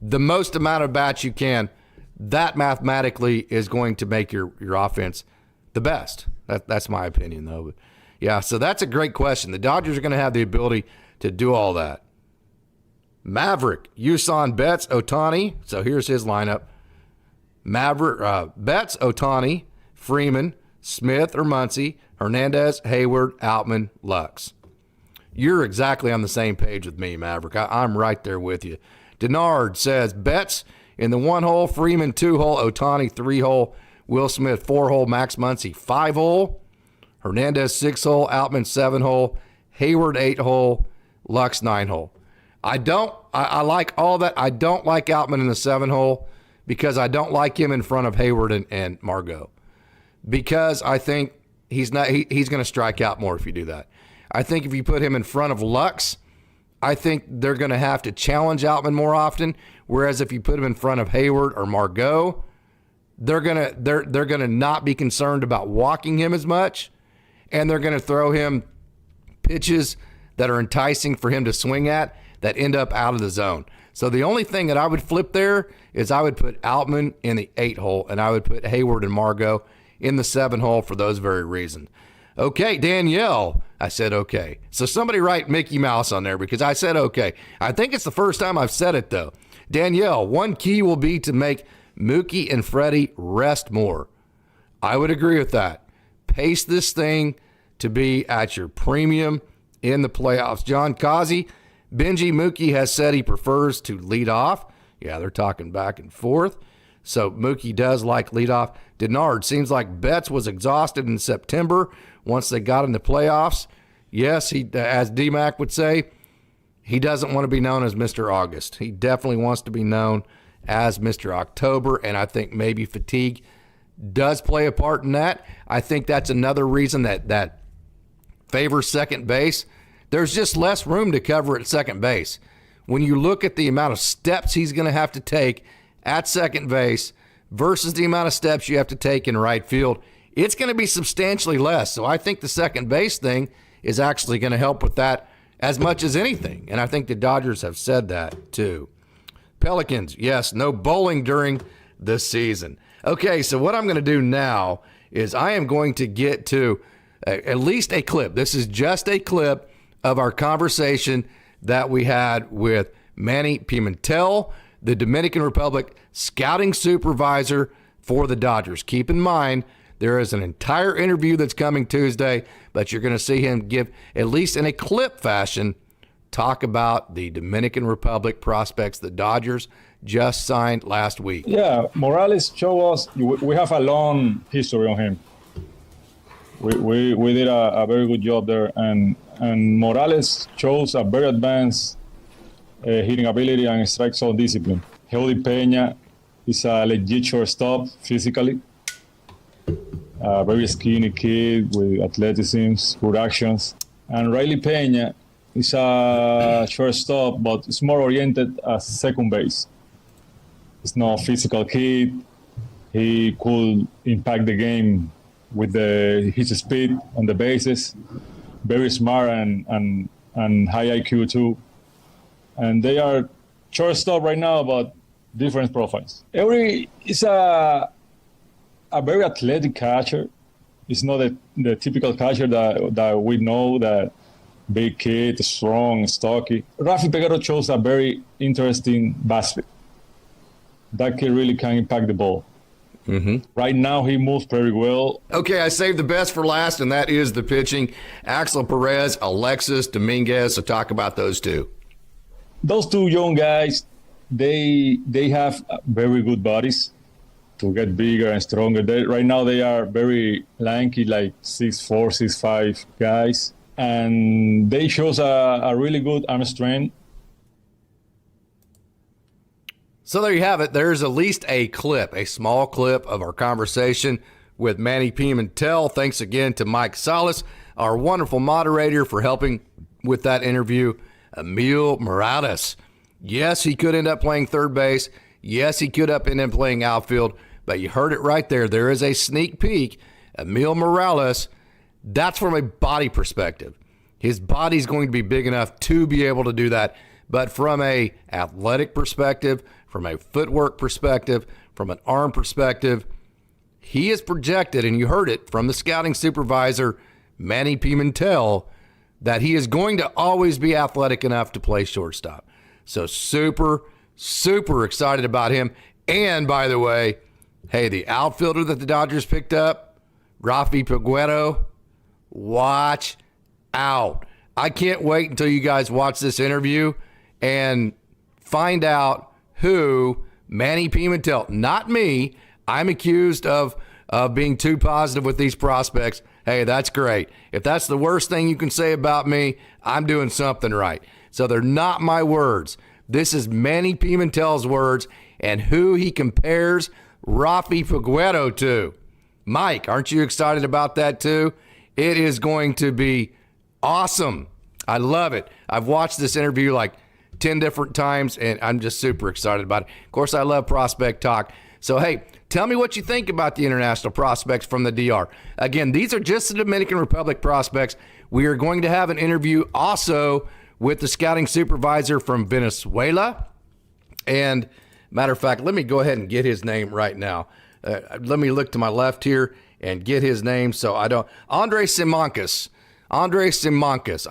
Speaker 1: the most amount of bats you can, that mathematically is going to make your offense the best. That's my opinion, though. But yeah, so that's a great question. The Dodgers are going to have the ability to do all that. Maverick, Yusan, Betts, Ohtani. So here's his lineup. Maverick, Betts, Ohtani, Freeman, Smith or Muncy, Hernandez, Hayward, Outman, Lux. You're exactly on the same page with me, Maverick. I'm right there with you. Denard says Betts in the 1-hole, Freeman 2-hole, Ohtani 3-hole, Will Smith 4-hole, Max Muncy 5-hole, Hernandez 6-hole, Outman 7-hole, Hayward 8-hole, Lux 9-hole. I like all that. I don't like Outman in the 7-hole because I don't like him in front of Hayward and Margot. Because I think he's going to strike out more if you do that. I think if you put him in front of Lux, I think they're going to have to challenge Outman more often. Whereas if you put him in front of Hayward or Margot, they're gonna not be concerned about walking him as much, and they're going to throw him pitches that are enticing for him to swing at that end up out of the zone. So the only thing that I would flip there is I would put Outman in the 8-hole, and I would put Hayward and Margot in the 7-hole for those very reasons. Okay, Danielle. I said okay. So somebody write Mickey Mouse on there because I said okay. I think it's the first time I've said it, though. Danielle, one key will be to make Mookie and Freddie rest more. I would agree with that. Pace this thing to be at your premium in the playoffs. John Kazi, Benji Mookie has said he prefers to lead off. Yeah, they're talking back and forth. So Mookie does like leadoff. Denard, seems like Betts was exhausted in September once they got in the playoffs. Yes, he, as D-Mac would say, he doesn't want to be known as Mr. August. He definitely wants to be known as Mr. October, and I think maybe fatigue does play a part in that. I think that's another reason that favors second base. There's just less room to cover at second base. When you look at the amount of steps he's going to have to take at second base versus the amount of steps you have to take in right field, it's going to be substantially less. So I think the second base thing is actually going to help with that as much as anything. And I think the Dodgers have said that too. Pelicans, yes, no bowling during the season. Okay, so what I'm going to do now is I am going to get to at least a clip. This is just a clip of our conversation that we had with Manny Pimentel, the Dominican Republic scouting supervisor for the Dodgers. Keep in mind, there is an entire interview that's coming Tuesday, but you're going to see him give, at least in a clip fashion, talk about the Dominican Republic prospects the Dodgers just signed last week.
Speaker 2: Yeah, Morales showed us, we have a long history on him. We did a very good job there, and Morales shows a very advanced hitting ability and strike zone discipline. Jody Peña is a legit shortstop physically. A very skinny kid with athleticism, good actions. And Riley Peña is a shortstop, but it's more oriented as second base. He's not a physical kid. He could impact the game with his speed on the bases. Very smart and high IQ too. And they are shortstop right now, but different profiles. Every is a very athletic catcher. It's not the typical catcher that we know, that big kid, strong, stocky. Rafi Peguero shows a very interesting basket. That kid really can impact the ball. Mm-hmm. Right now, he moves very well.
Speaker 1: Okay, I saved the best for last, and that is the pitching. Axel Perez, Alexis Dominguez. So talk about those two.
Speaker 2: Those two young guys, they have very good bodies to get bigger and stronger. Right now, they are very lanky, like 6'4", 6'5" guys. And they shows a really good arm strength.
Speaker 1: So there you have it. There's at least a clip, a small clip of our conversation with Manny Pimentel. Thanks again to Mike Salas, our wonderful moderator, for helping with that interview. Emil Morales. Yes, he could end up playing third base. Yes, he could end up playing outfield. But you heard it right there. There is a sneak peek. Emil Morales, that's from a body perspective. His body's going to be big enough to be able to do that. But from a athletic perspective, from a footwork perspective, from an arm perspective, he is projected, and you heard it from the scouting supervisor, Manny Pimentel, that he is going to always be athletic enough to play shortstop. So super, super excited about him. And by the way, hey, the outfielder that the Dodgers picked up, Rafi Peguero, watch out. I can't wait until you guys watch this interview and find out who Manny Pimentel, not me, I'm accused of being too positive with these prospects. Hey, that's great. If that's the worst thing you can say about me, I'm doing something right. So they're not my words. This is Manny Pimentel's words and who he compares Rafi Peguero to. Mike, aren't you excited about that too? It is going to be awesome. I love it. I've watched this interview like 10 different times, and I'm just super excited about it. Of course, I love prospect talk. So, hey, tell me what you think about the international prospects from the DR. Again, these are just the Dominican Republic prospects. We are going to have an interview also with the scouting supervisor from Venezuela. And matter of fact, let me go ahead and get his name right now. Let me look to my left here and get his name so I don't. Andre Simancas.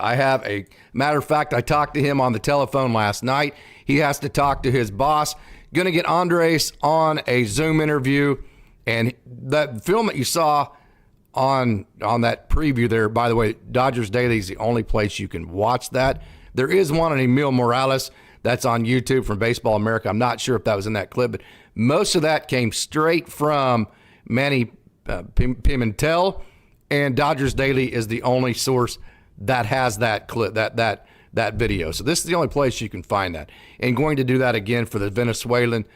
Speaker 1: I have a matter of fact, I talked to him on the telephone last night. He has to talk to his boss. Going to get Andres on a Zoom interview. And that film that you saw on that preview there, by the way, Dodgers Daily is the only place you can watch that. There is one on Emil Morales that's on YouTube from Baseball America. I'm not sure if that was in that clip, but most of that came straight from Manny Pimentel, and Dodgers Daily is the only source that has that clip, that video. So this is the only place you can find that. And going to do that again for the Venezuelan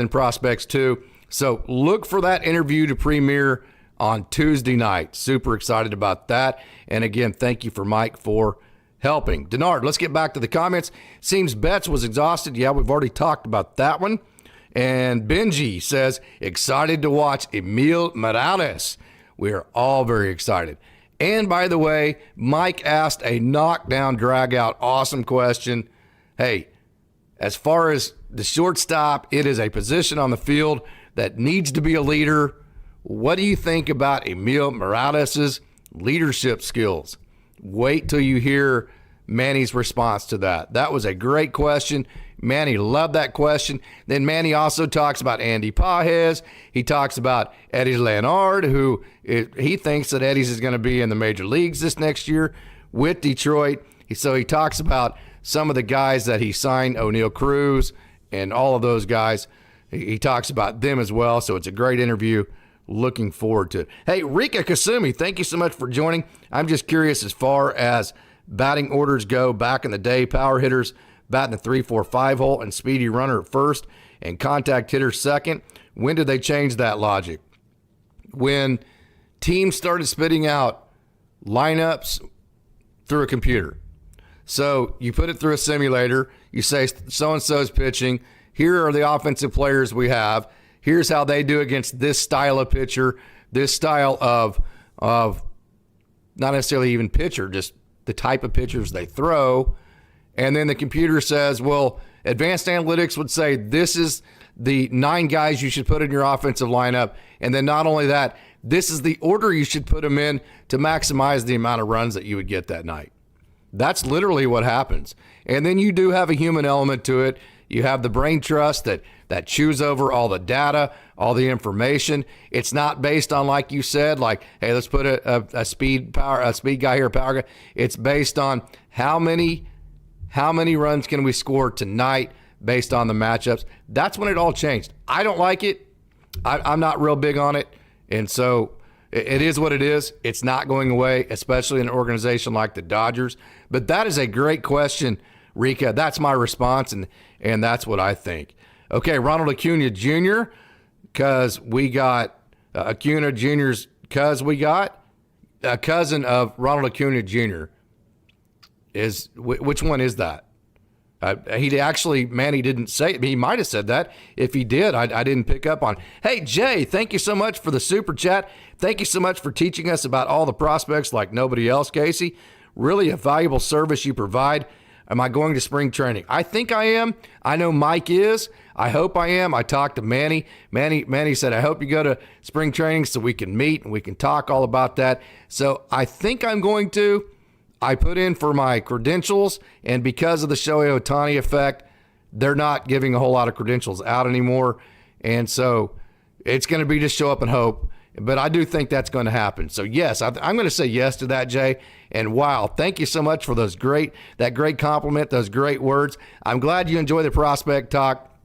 Speaker 1: prospects too. So look for that interview to premiere on Tuesday night. Super excited about that. And again, thank you for Mike for helping. Denard, let's get back to the comments. Seems Betts was exhausted. Yeah, we've already talked about that one. And Benji says, excited to watch Emil Morales. We are all very excited. And by the way, Mike asked a knockdown, drag-out, awesome question. Hey, as far as the shortstop, it is a position on the field that needs to be a leader. What do you think about Emil Morales' leadership skills? Wait till you hear Manny's response to that. That was a great question. Manny loved that question. Then Manny also talks about Andy Pages. He talks about Eddie Leonard, who he thinks that Eddie's is going to be in the major leagues this next year with Detroit. So he talks about some of the guys that he signed, O'Neal Cruz and all of those guys. He talks about them as well. So it's a great interview. Looking forward to it. Hey, Rika Kasumi, thank you so much for joining. I'm just curious as far as batting orders go. Back in the day, power hitters batting the 3-4-5 hole and speedy runner at first and contact hitter second. When did they change that logic? When teams started spitting out lineups through a computer. So you put it through a simulator. You say so-and-so's pitching. Here are the offensive players we have. Here's how they do against this style of pitcher, this style of not necessarily even pitcher, just the type of pitchers they throw. And then the computer says, well, advanced analytics would say this is the 9 guys you should put in your offensive lineup. And then not only that, this is the order you should put them in to maximize the amount of runs that you would get that night. That's literally what happens. And then you do have a human element to it. You have the brain trust that chews over all the data, all the information. It's not based on, like you said, like, hey, let's put a speed guy here, a power guy. It's based on how many runs can we score tonight based on the matchups. That's when it all changed. I don't like it. I'm not real big on it. And so it is what it is. It's not going away, especially in an organization like the Dodgers. But that is a great question, Rika. That's my response, and that's what I think. Okay, Ronald Acuna Jr., because we got Acuna Jr.'s, because we got a cousin of Ronald Acuna Jr. Which one is that? He actually, Manny didn't say it. He might have said that. If he did, I didn't pick up on. Hey, Jay, thank you so much for the super chat. Thank you so much for teaching us about all the prospects like nobody else, Casey. Really a valuable service you provide. Am I going to spring training? I think I am. I know Mike is. I hope I am. I talked to Manny. Manny said, I hope you go to spring training so we can meet and we can talk all about that. So I think I'm going to. I put in for my credentials, and because of the Shohei Ohtani effect, they're not giving a whole lot of credentials out anymore. And so it's going to be just show up and hope. But I do think that's going to happen. So, yes, I'm going to say yes to that, Jay. And, wow, thank you so much for that great compliment, those great words. I'm glad you enjoy the prospect talk.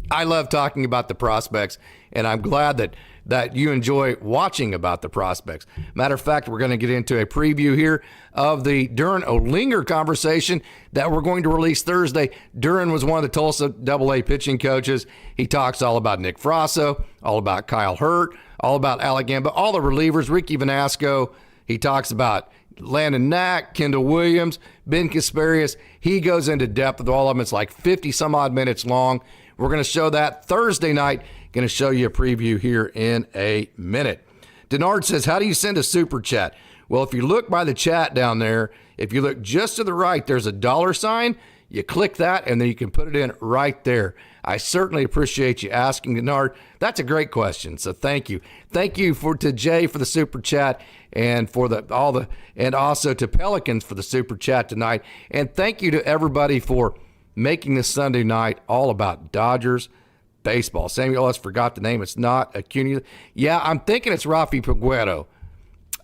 Speaker 1: I love talking about the prospects, and I'm glad that you enjoy watching about the prospects. Matter of fact, we're going to get into a preview here of the Duran Olinger conversation that we're going to release Thursday. Duran was one of the Tulsa AA pitching coaches. He talks all about Nick Frasso, all about Kyle Hurt, all about Alec Gamba, all the relievers, Ricky Vanasco. He talks about Landon Knack, Kendall Williams, Ben Kasparius. He goes into depth with all of them. It's like 50 some odd minutes long. We're going to show that Thursday night. Going to show you a preview here in a minute. Denard says, how do you send a super chat? Well, if you look by the chat down there, if you look just to the right, there's a $sign. You click that, and then you can put it in right there. I certainly appreciate you asking, Denard. That's a great question, so thank you. Thank you to Jay for the super chat, and for and also to Pelicans for the super chat tonight. And thank you to everybody for making this Sunday night all about Dodgers baseball. Samuel has forgot the name. It's not Acuna. Yeah, I'm thinking it's Rafi Peguero.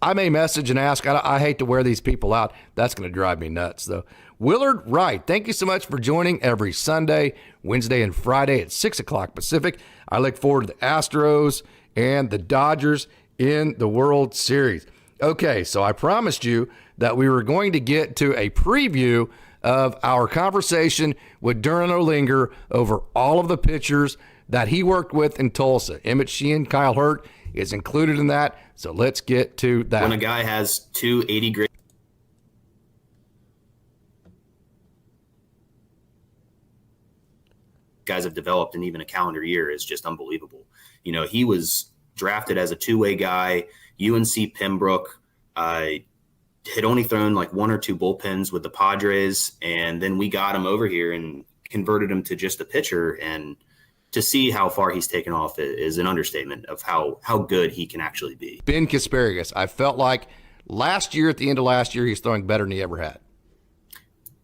Speaker 1: I may message and ask. I hate to wear these people out. That's going to drive me nuts, though. Willard Wright, thank you so much for joining every Sunday, Wednesday, and Friday at 6 o'clock Pacific. I look forward to the Astros and the Dodgers in the World Series. Okay, so I promised you that we were going to get to a preview of our conversation with Duran Olinger over all of the pitchers that he worked with in Tulsa. Emmett Sheehan, Kyle Hurt is included in that, so let's get to that.
Speaker 3: When a guy has 280 grade guys have developed in even a calendar year is just unbelievable. You know, he was drafted as a two-way guy, UNC Pembroke, had only thrown like one or two bullpens with the Padres, and then we got him over here and converted him to just a pitcher. And to see how far he's taken off is an understatement of how good he can actually be.
Speaker 1: Ben Kasparius, I felt like at the end of last year, he's throwing better than he ever had.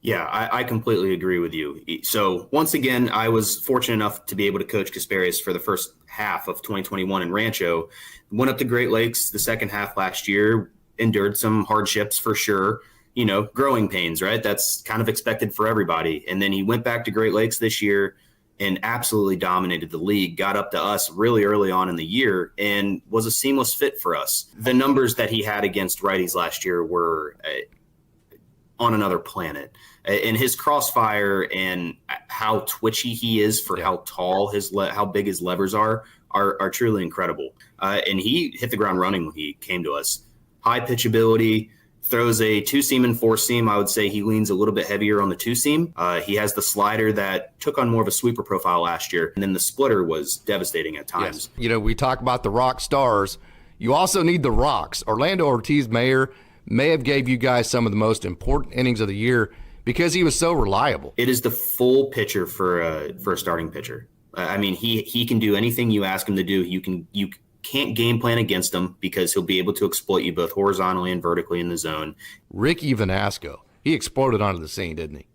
Speaker 3: Yeah, I completely agree with you. So once again, I was fortunate enough to be able to coach Kasparius for the first half of 2021 in Rancho. Went up to Great Lakes the second half last year, endured some hardships for sure, you know, growing pains, right? That's kind of expected for everybody. And then he went back to Great Lakes this year and absolutely dominated the league, got up to us really early on in the year and was a seamless fit for us. The numbers that he had against righties last year were on another planet. And his crossfire and how twitchy he is for how tall how big his levers are truly incredible. And he hit the ground running when he came to us. High pitch ability, throws a two-seam and four-seam. I would say he leans a little bit heavier on the two-seam. He has the slider that took on more of a sweeper profile last year, and then the splitter was devastating at times.
Speaker 1: Yes. You know, we talk about the rock stars. You also need the rocks. Orlando Ortiz-Mayer may have gave you guys some of the most important innings of the year because he was so reliable.
Speaker 3: It is the full pitcher for a starting pitcher. I mean, he can do anything you ask him to do. You can't game plan against him because he'll be able to exploit you both horizontally and vertically in the zone.
Speaker 1: Ricky Vanasco, he exploded onto the scene, didn't he?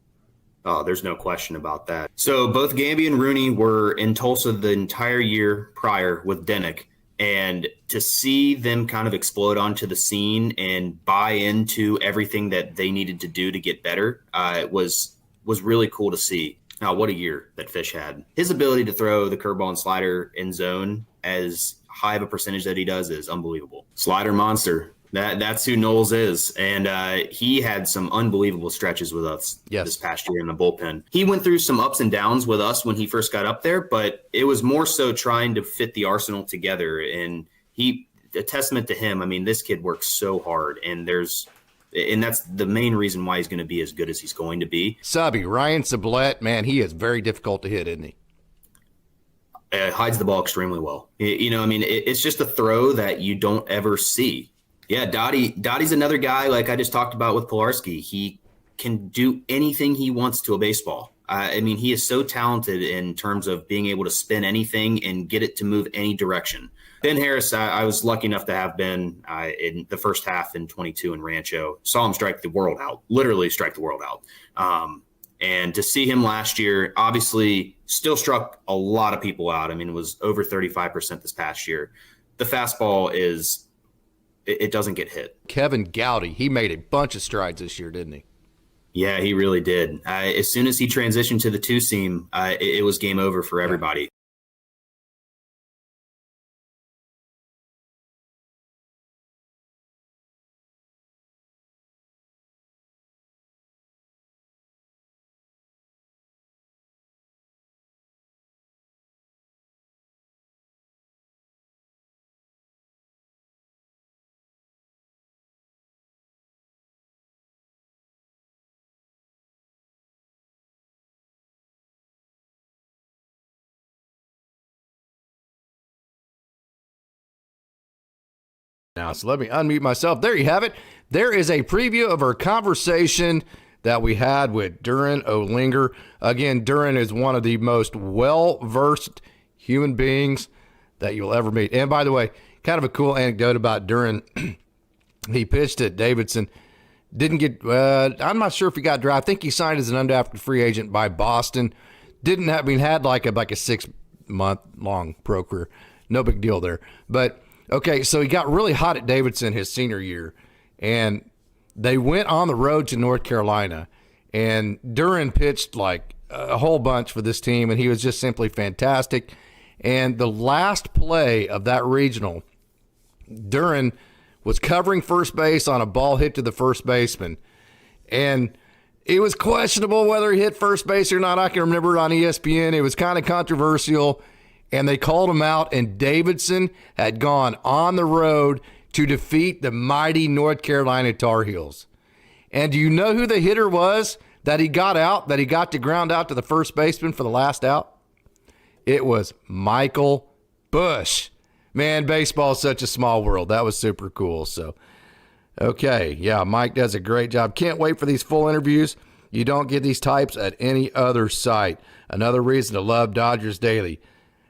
Speaker 3: Oh, there's no question about that. So both Gamby and Rooney were in Tulsa the entire year prior with Denick, and to see them kind of explode onto the scene and buy into everything that they needed to do to get better was really cool to see. Now, what a year that Fish had. His ability to throw the curveball and slider in zone as high of a percentage that he does is unbelievable. Slider monster. That's who Knowles is. And he had some unbelievable stretches with us this past year in the bullpen. He went through some ups and downs with us when he first got up there, but it was more so trying to fit the arsenal together. And a testament to him. I mean, this kid works so hard, and that's the main reason why he's going to be as good as he's going to be.
Speaker 1: Subby, Ryan Sublette, man, he is very difficult to hit, isn't he?
Speaker 3: Hides the ball extremely well. It's just a throw that you don't ever see. Yeah, Dottie's another guy like I just talked about with Pilarski. He can do anything he wants to a baseball. He is so talented in terms of being able to spin anything and get it to move any direction. Ben Harris, I was lucky enough to have Ben in the first half in 22 in Rancho. Saw him strike the world out, literally strike the world out. And to see him last year, obviously still struck a lot of people out. It was over 35% this past year. The fastball it doesn't get hit.
Speaker 1: Kevin Gowdy, he made a bunch of strides this year, didn't he?
Speaker 3: Yeah, he really did. As soon as he transitioned to the two-seam, it was game over for everybody.
Speaker 1: Now, so let me unmute myself. There you have it. There is a preview of our conversation that we had with Duran Olinger. Again, Duran is one of the most well-versed human beings that you'll ever meet. And by the way, kind of a cool anecdote about Duran. He pitched at Davidson. Didn't get, I'm not sure if he got drafted. I think he signed as an undrafted free agent by Boston. Had like a 6-month long pro career. No big deal there. But okay, so he got really hot at Davidson his senior year, and they went on the road to North Carolina, and Duran pitched like a whole bunch for this team, and he was just simply fantastic. And the last play of that regional, Duran was covering first base on a ball hit to the first baseman, and it was questionable whether he hit first base or not. I can remember it on ESPN. It was kind of controversial. And they called him out, and Davidson had gone on the road to defeat the mighty North Carolina Tar Heels. And do you know who the hitter was that he got to ground out to the first baseman for the last out? It was Michael Bush. Man, baseball is such a small world. That was super cool. So, okay, yeah, Mike does a great job. Can't wait for these full interviews. You don't get these types at any other site. Another reason to love Dodgers Daily.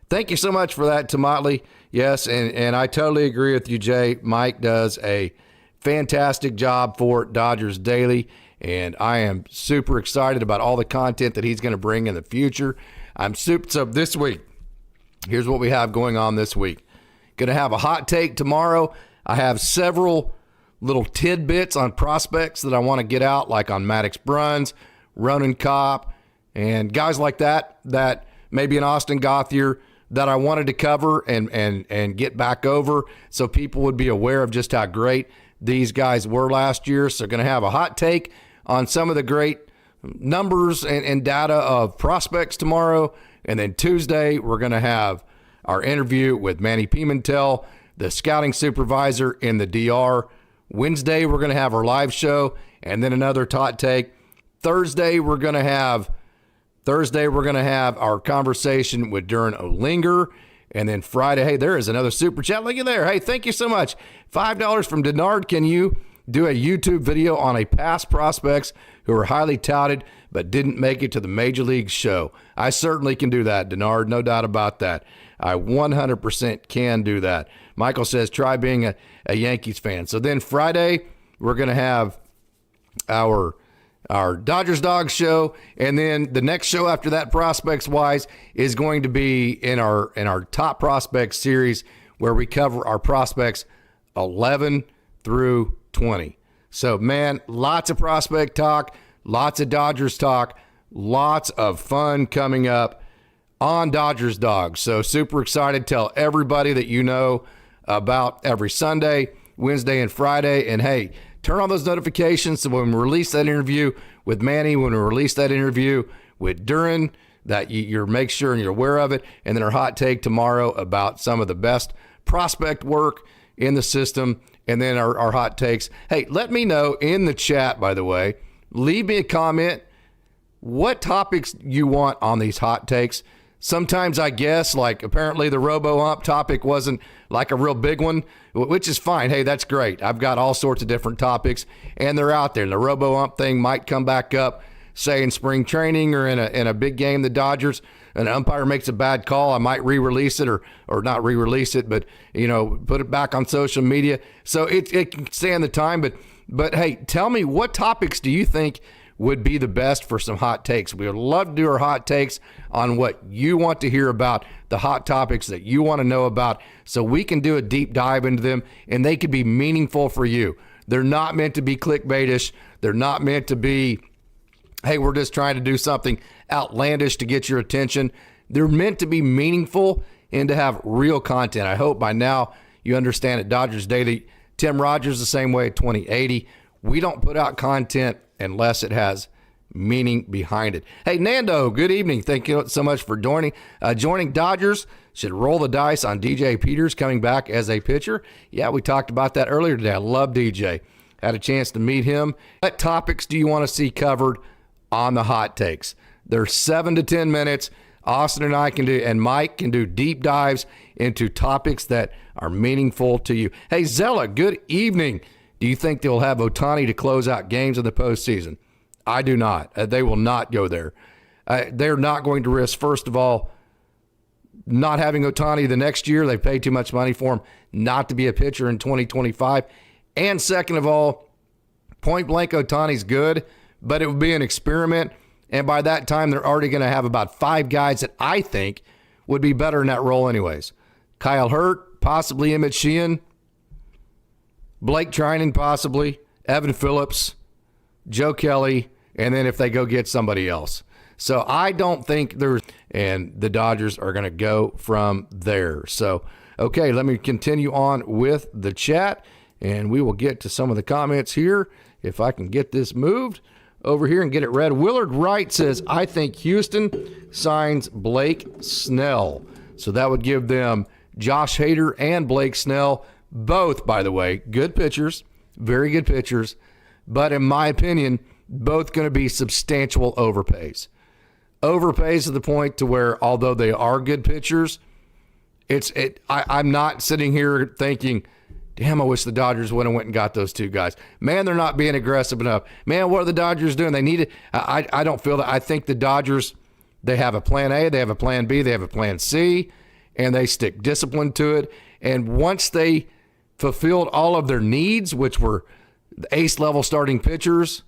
Speaker 1: Thank you so much for that, Tomatley. Yes, and I totally agree with you, Jay. Mike does a fantastic job for Dodgers Daily, and I am super excited about all the content that he's going to bring in the future. So this week, here's what we have going on this week. Going to have a hot take tomorrow. I have several little tidbits on prospects that I want to get out, like on Maddox Bruns, Ronan Kopp, and guys like that maybe an Austin Gauthier, that I wanted to cover and get back over so people would be aware of just how great these guys were last year. So going to have a hot take on some of the great numbers and data of prospects tomorrow. And then Tuesday, we're going to have our interview with Manny Pimentel, the scouting supervisor in the DR. Wednesday, we're going to have our live show and then another hot take. Thursday, we're going to have our conversation with Duran Olinger. And then Friday, hey, there is another super chat. Look at there. Hey, thank you so much. $5 from Denard. Can you do a YouTube video on a past prospects who are highly touted but didn't make it to the Major League show? I certainly can do that, Denard. No doubt about that. I 100% can do that. Michael says, try being a Yankees fan. So then Friday, we're going to have our Dodgers Dawgs show, and then the next show after that, prospects wise, is going to be in our top prospects series, where we cover our prospects 11 through 20. So man, lots of prospect talk, lots of Dodgers talk, lots of fun coming up on Dodgers Dawgs. So super excited. Tell everybody that you know about every Sunday. Wednesday and Friday. And hey, turn on those notifications so when we release that interview with Manny, when we release that interview with Duran, that you're make sure and you're aware of it. And then our hot take tomorrow about some of the best prospect work in the system. And then our hot takes. Hey, let me know in the chat, by the way. Leave me a comment what topics you want on these hot takes. Sometimes I guess, like apparently the robo-ump topic wasn't like a real big one, which is fine. Hey, that's great. I've got all sorts of different topics, and they're out there. And the robo-ump thing might come back up, say in spring training or in a big game, the Dodgers, an umpire makes a bad call. I might re-release it or not re-release it, but, put it back on social media. So it can stand the time. But hey, tell me, what topics do you think would be the best for some hot takes? We would love to do our hot takes on what you want to hear about, the hot topics that you want to know about, so we can do a deep dive into them, and they could be meaningful for you. They're not meant to be clickbaitish. They're not meant to be, hey, we're just trying to do something outlandish to get your attention. They're meant to be meaningful and to have real content. I hope by now you understand at Dodgers Daily, Tim Rogers the same way at 2080. We don't put out content unless it has meaning behind it. Hey, Nando, good evening. Thank you so much for joining. Joining Dodgers should roll the dice on DJ Peters coming back as a pitcher. Yeah, we talked about that earlier today. I love DJ. Had a chance to meet him. What topics do you want to see covered on the hot takes? They're 7 to 10 minutes. Austin and I can do, and Mike can do deep dives into topics that are meaningful to you. Hey, Zella, good evening. Do you think they'll have Ohtani to close out games in the postseason? I do not. They will not go there. They're not going to risk, first of all, not having Ohtani the next year. They paid too much money for him not to be a pitcher in 2025. And second of all, point blank, Ohtani's good, but it would be an experiment. And by that time, they're already going to have about 5 guys that I think would be better in that role anyways. Kyle Hurt, possibly Emmett Sheehan, Blake Trinan possibly, Evan Phillips, Joe Kelly, and then if they go get somebody else. So I don't think and the Dodgers are going to go from there. So, okay, let me continue on with the chat, and we will get to some of the comments here if I can get this moved over here and get it read. Willard Wright says, I think Houston signs Blake Snell. So that would give them Josh Hader and Blake Snell, both, by the way, good pitchers, very good pitchers, but in my opinion, both going to be substantial overpays. Overpays to the point to where, although they are good pitchers, I'm not sitting here thinking, damn, I wish the Dodgers would have went and got those 2 guys. Man, they're not being aggressive enough. Man, what are the Dodgers doing? They need it. I don't feel that. I think the Dodgers, they have a plan A, they have a plan B, they have a plan C, and they stick discipline to it. And once they fulfilled all of their needs, which were the ace-level starting pitchers,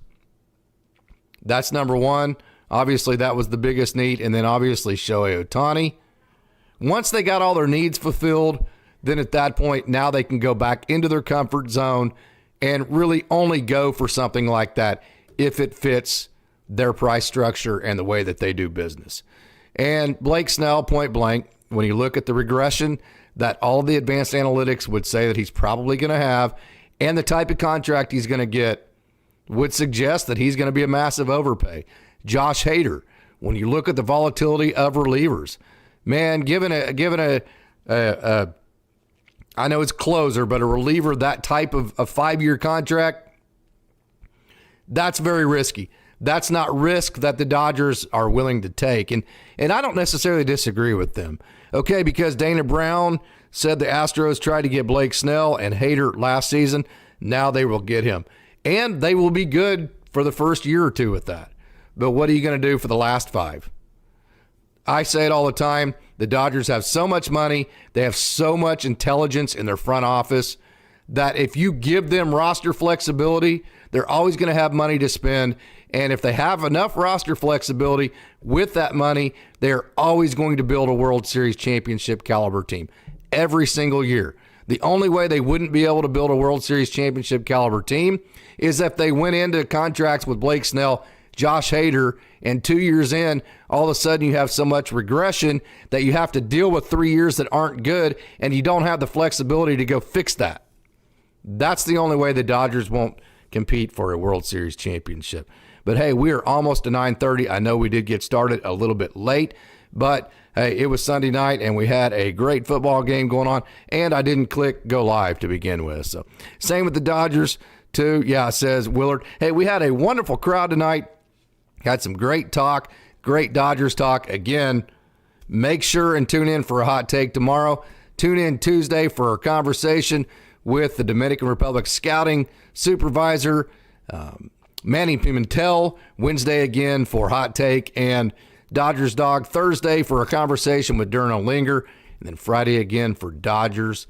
Speaker 1: that's number one. Obviously, that was the biggest need. And then obviously Shohei Ohtani. Once they got all their needs fulfilled, then at that point, now they can go back into their comfort zone and really only go for something like that if it fits their price structure and the way that they do business. And Blake Snell, point blank, when you look at the regression that all of the advanced analytics would say that he's probably going to have, and the type of contract he's going to get, would suggest that he's going to be a massive overpay. Josh Hader, when you look at the volatility of relievers, man, given a I know it's closer, but a reliever, that type of a 5-year contract, that's very risky. That's not risk that the Dodgers are willing to take. And I don't necessarily disagree with them. Okay, because Dana Brown said the Astros tried to get Blake Snell and Hader last season. Now they will get him. And they will be good for the first year or 2 with that. But what are you going to do for the last 5? I say it all the time. The Dodgers have so much money. They have so much intelligence in their front office that if you give them roster flexibility, they're always going to have money to spend. And if they have enough roster flexibility with that money, they're always going to build a World Series championship caliber team every single year. The only way they wouldn't be able to build a World Series championship caliber team is if they went into contracts with Blake Snell, Josh Hader, and 2 years in, all of a sudden you have so much regression that you have to deal with 3 years that aren't good, and you don't have the flexibility to go fix that. that's the only way the Dodgers won't compete for a World Series championship. But hey, we are almost to 9:30. I know we did get started a little bit late, but hey, it was Sunday night and we had a great football game going on, and I didn't click go live to begin with. So same with the Dodgers too. Yeah, says Willard. Hey, we had a wonderful crowd tonight. Had some great talk, great Dodgers talk. Again, make sure and tune in for a hot take tomorrow. Tune in Tuesday for our conversation with the Dominican Republic scouting supervisor, Manny Pimentel. Wednesday again for hot take, and Dodgers Dog Thursday for a conversation with Durno Linger, and then Friday again for Dodgers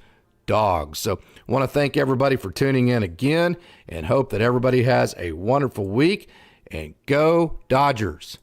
Speaker 1: Dawgs. So I want to thank everybody for tuning in again and hope that everybody has a wonderful week, and go Dodgers.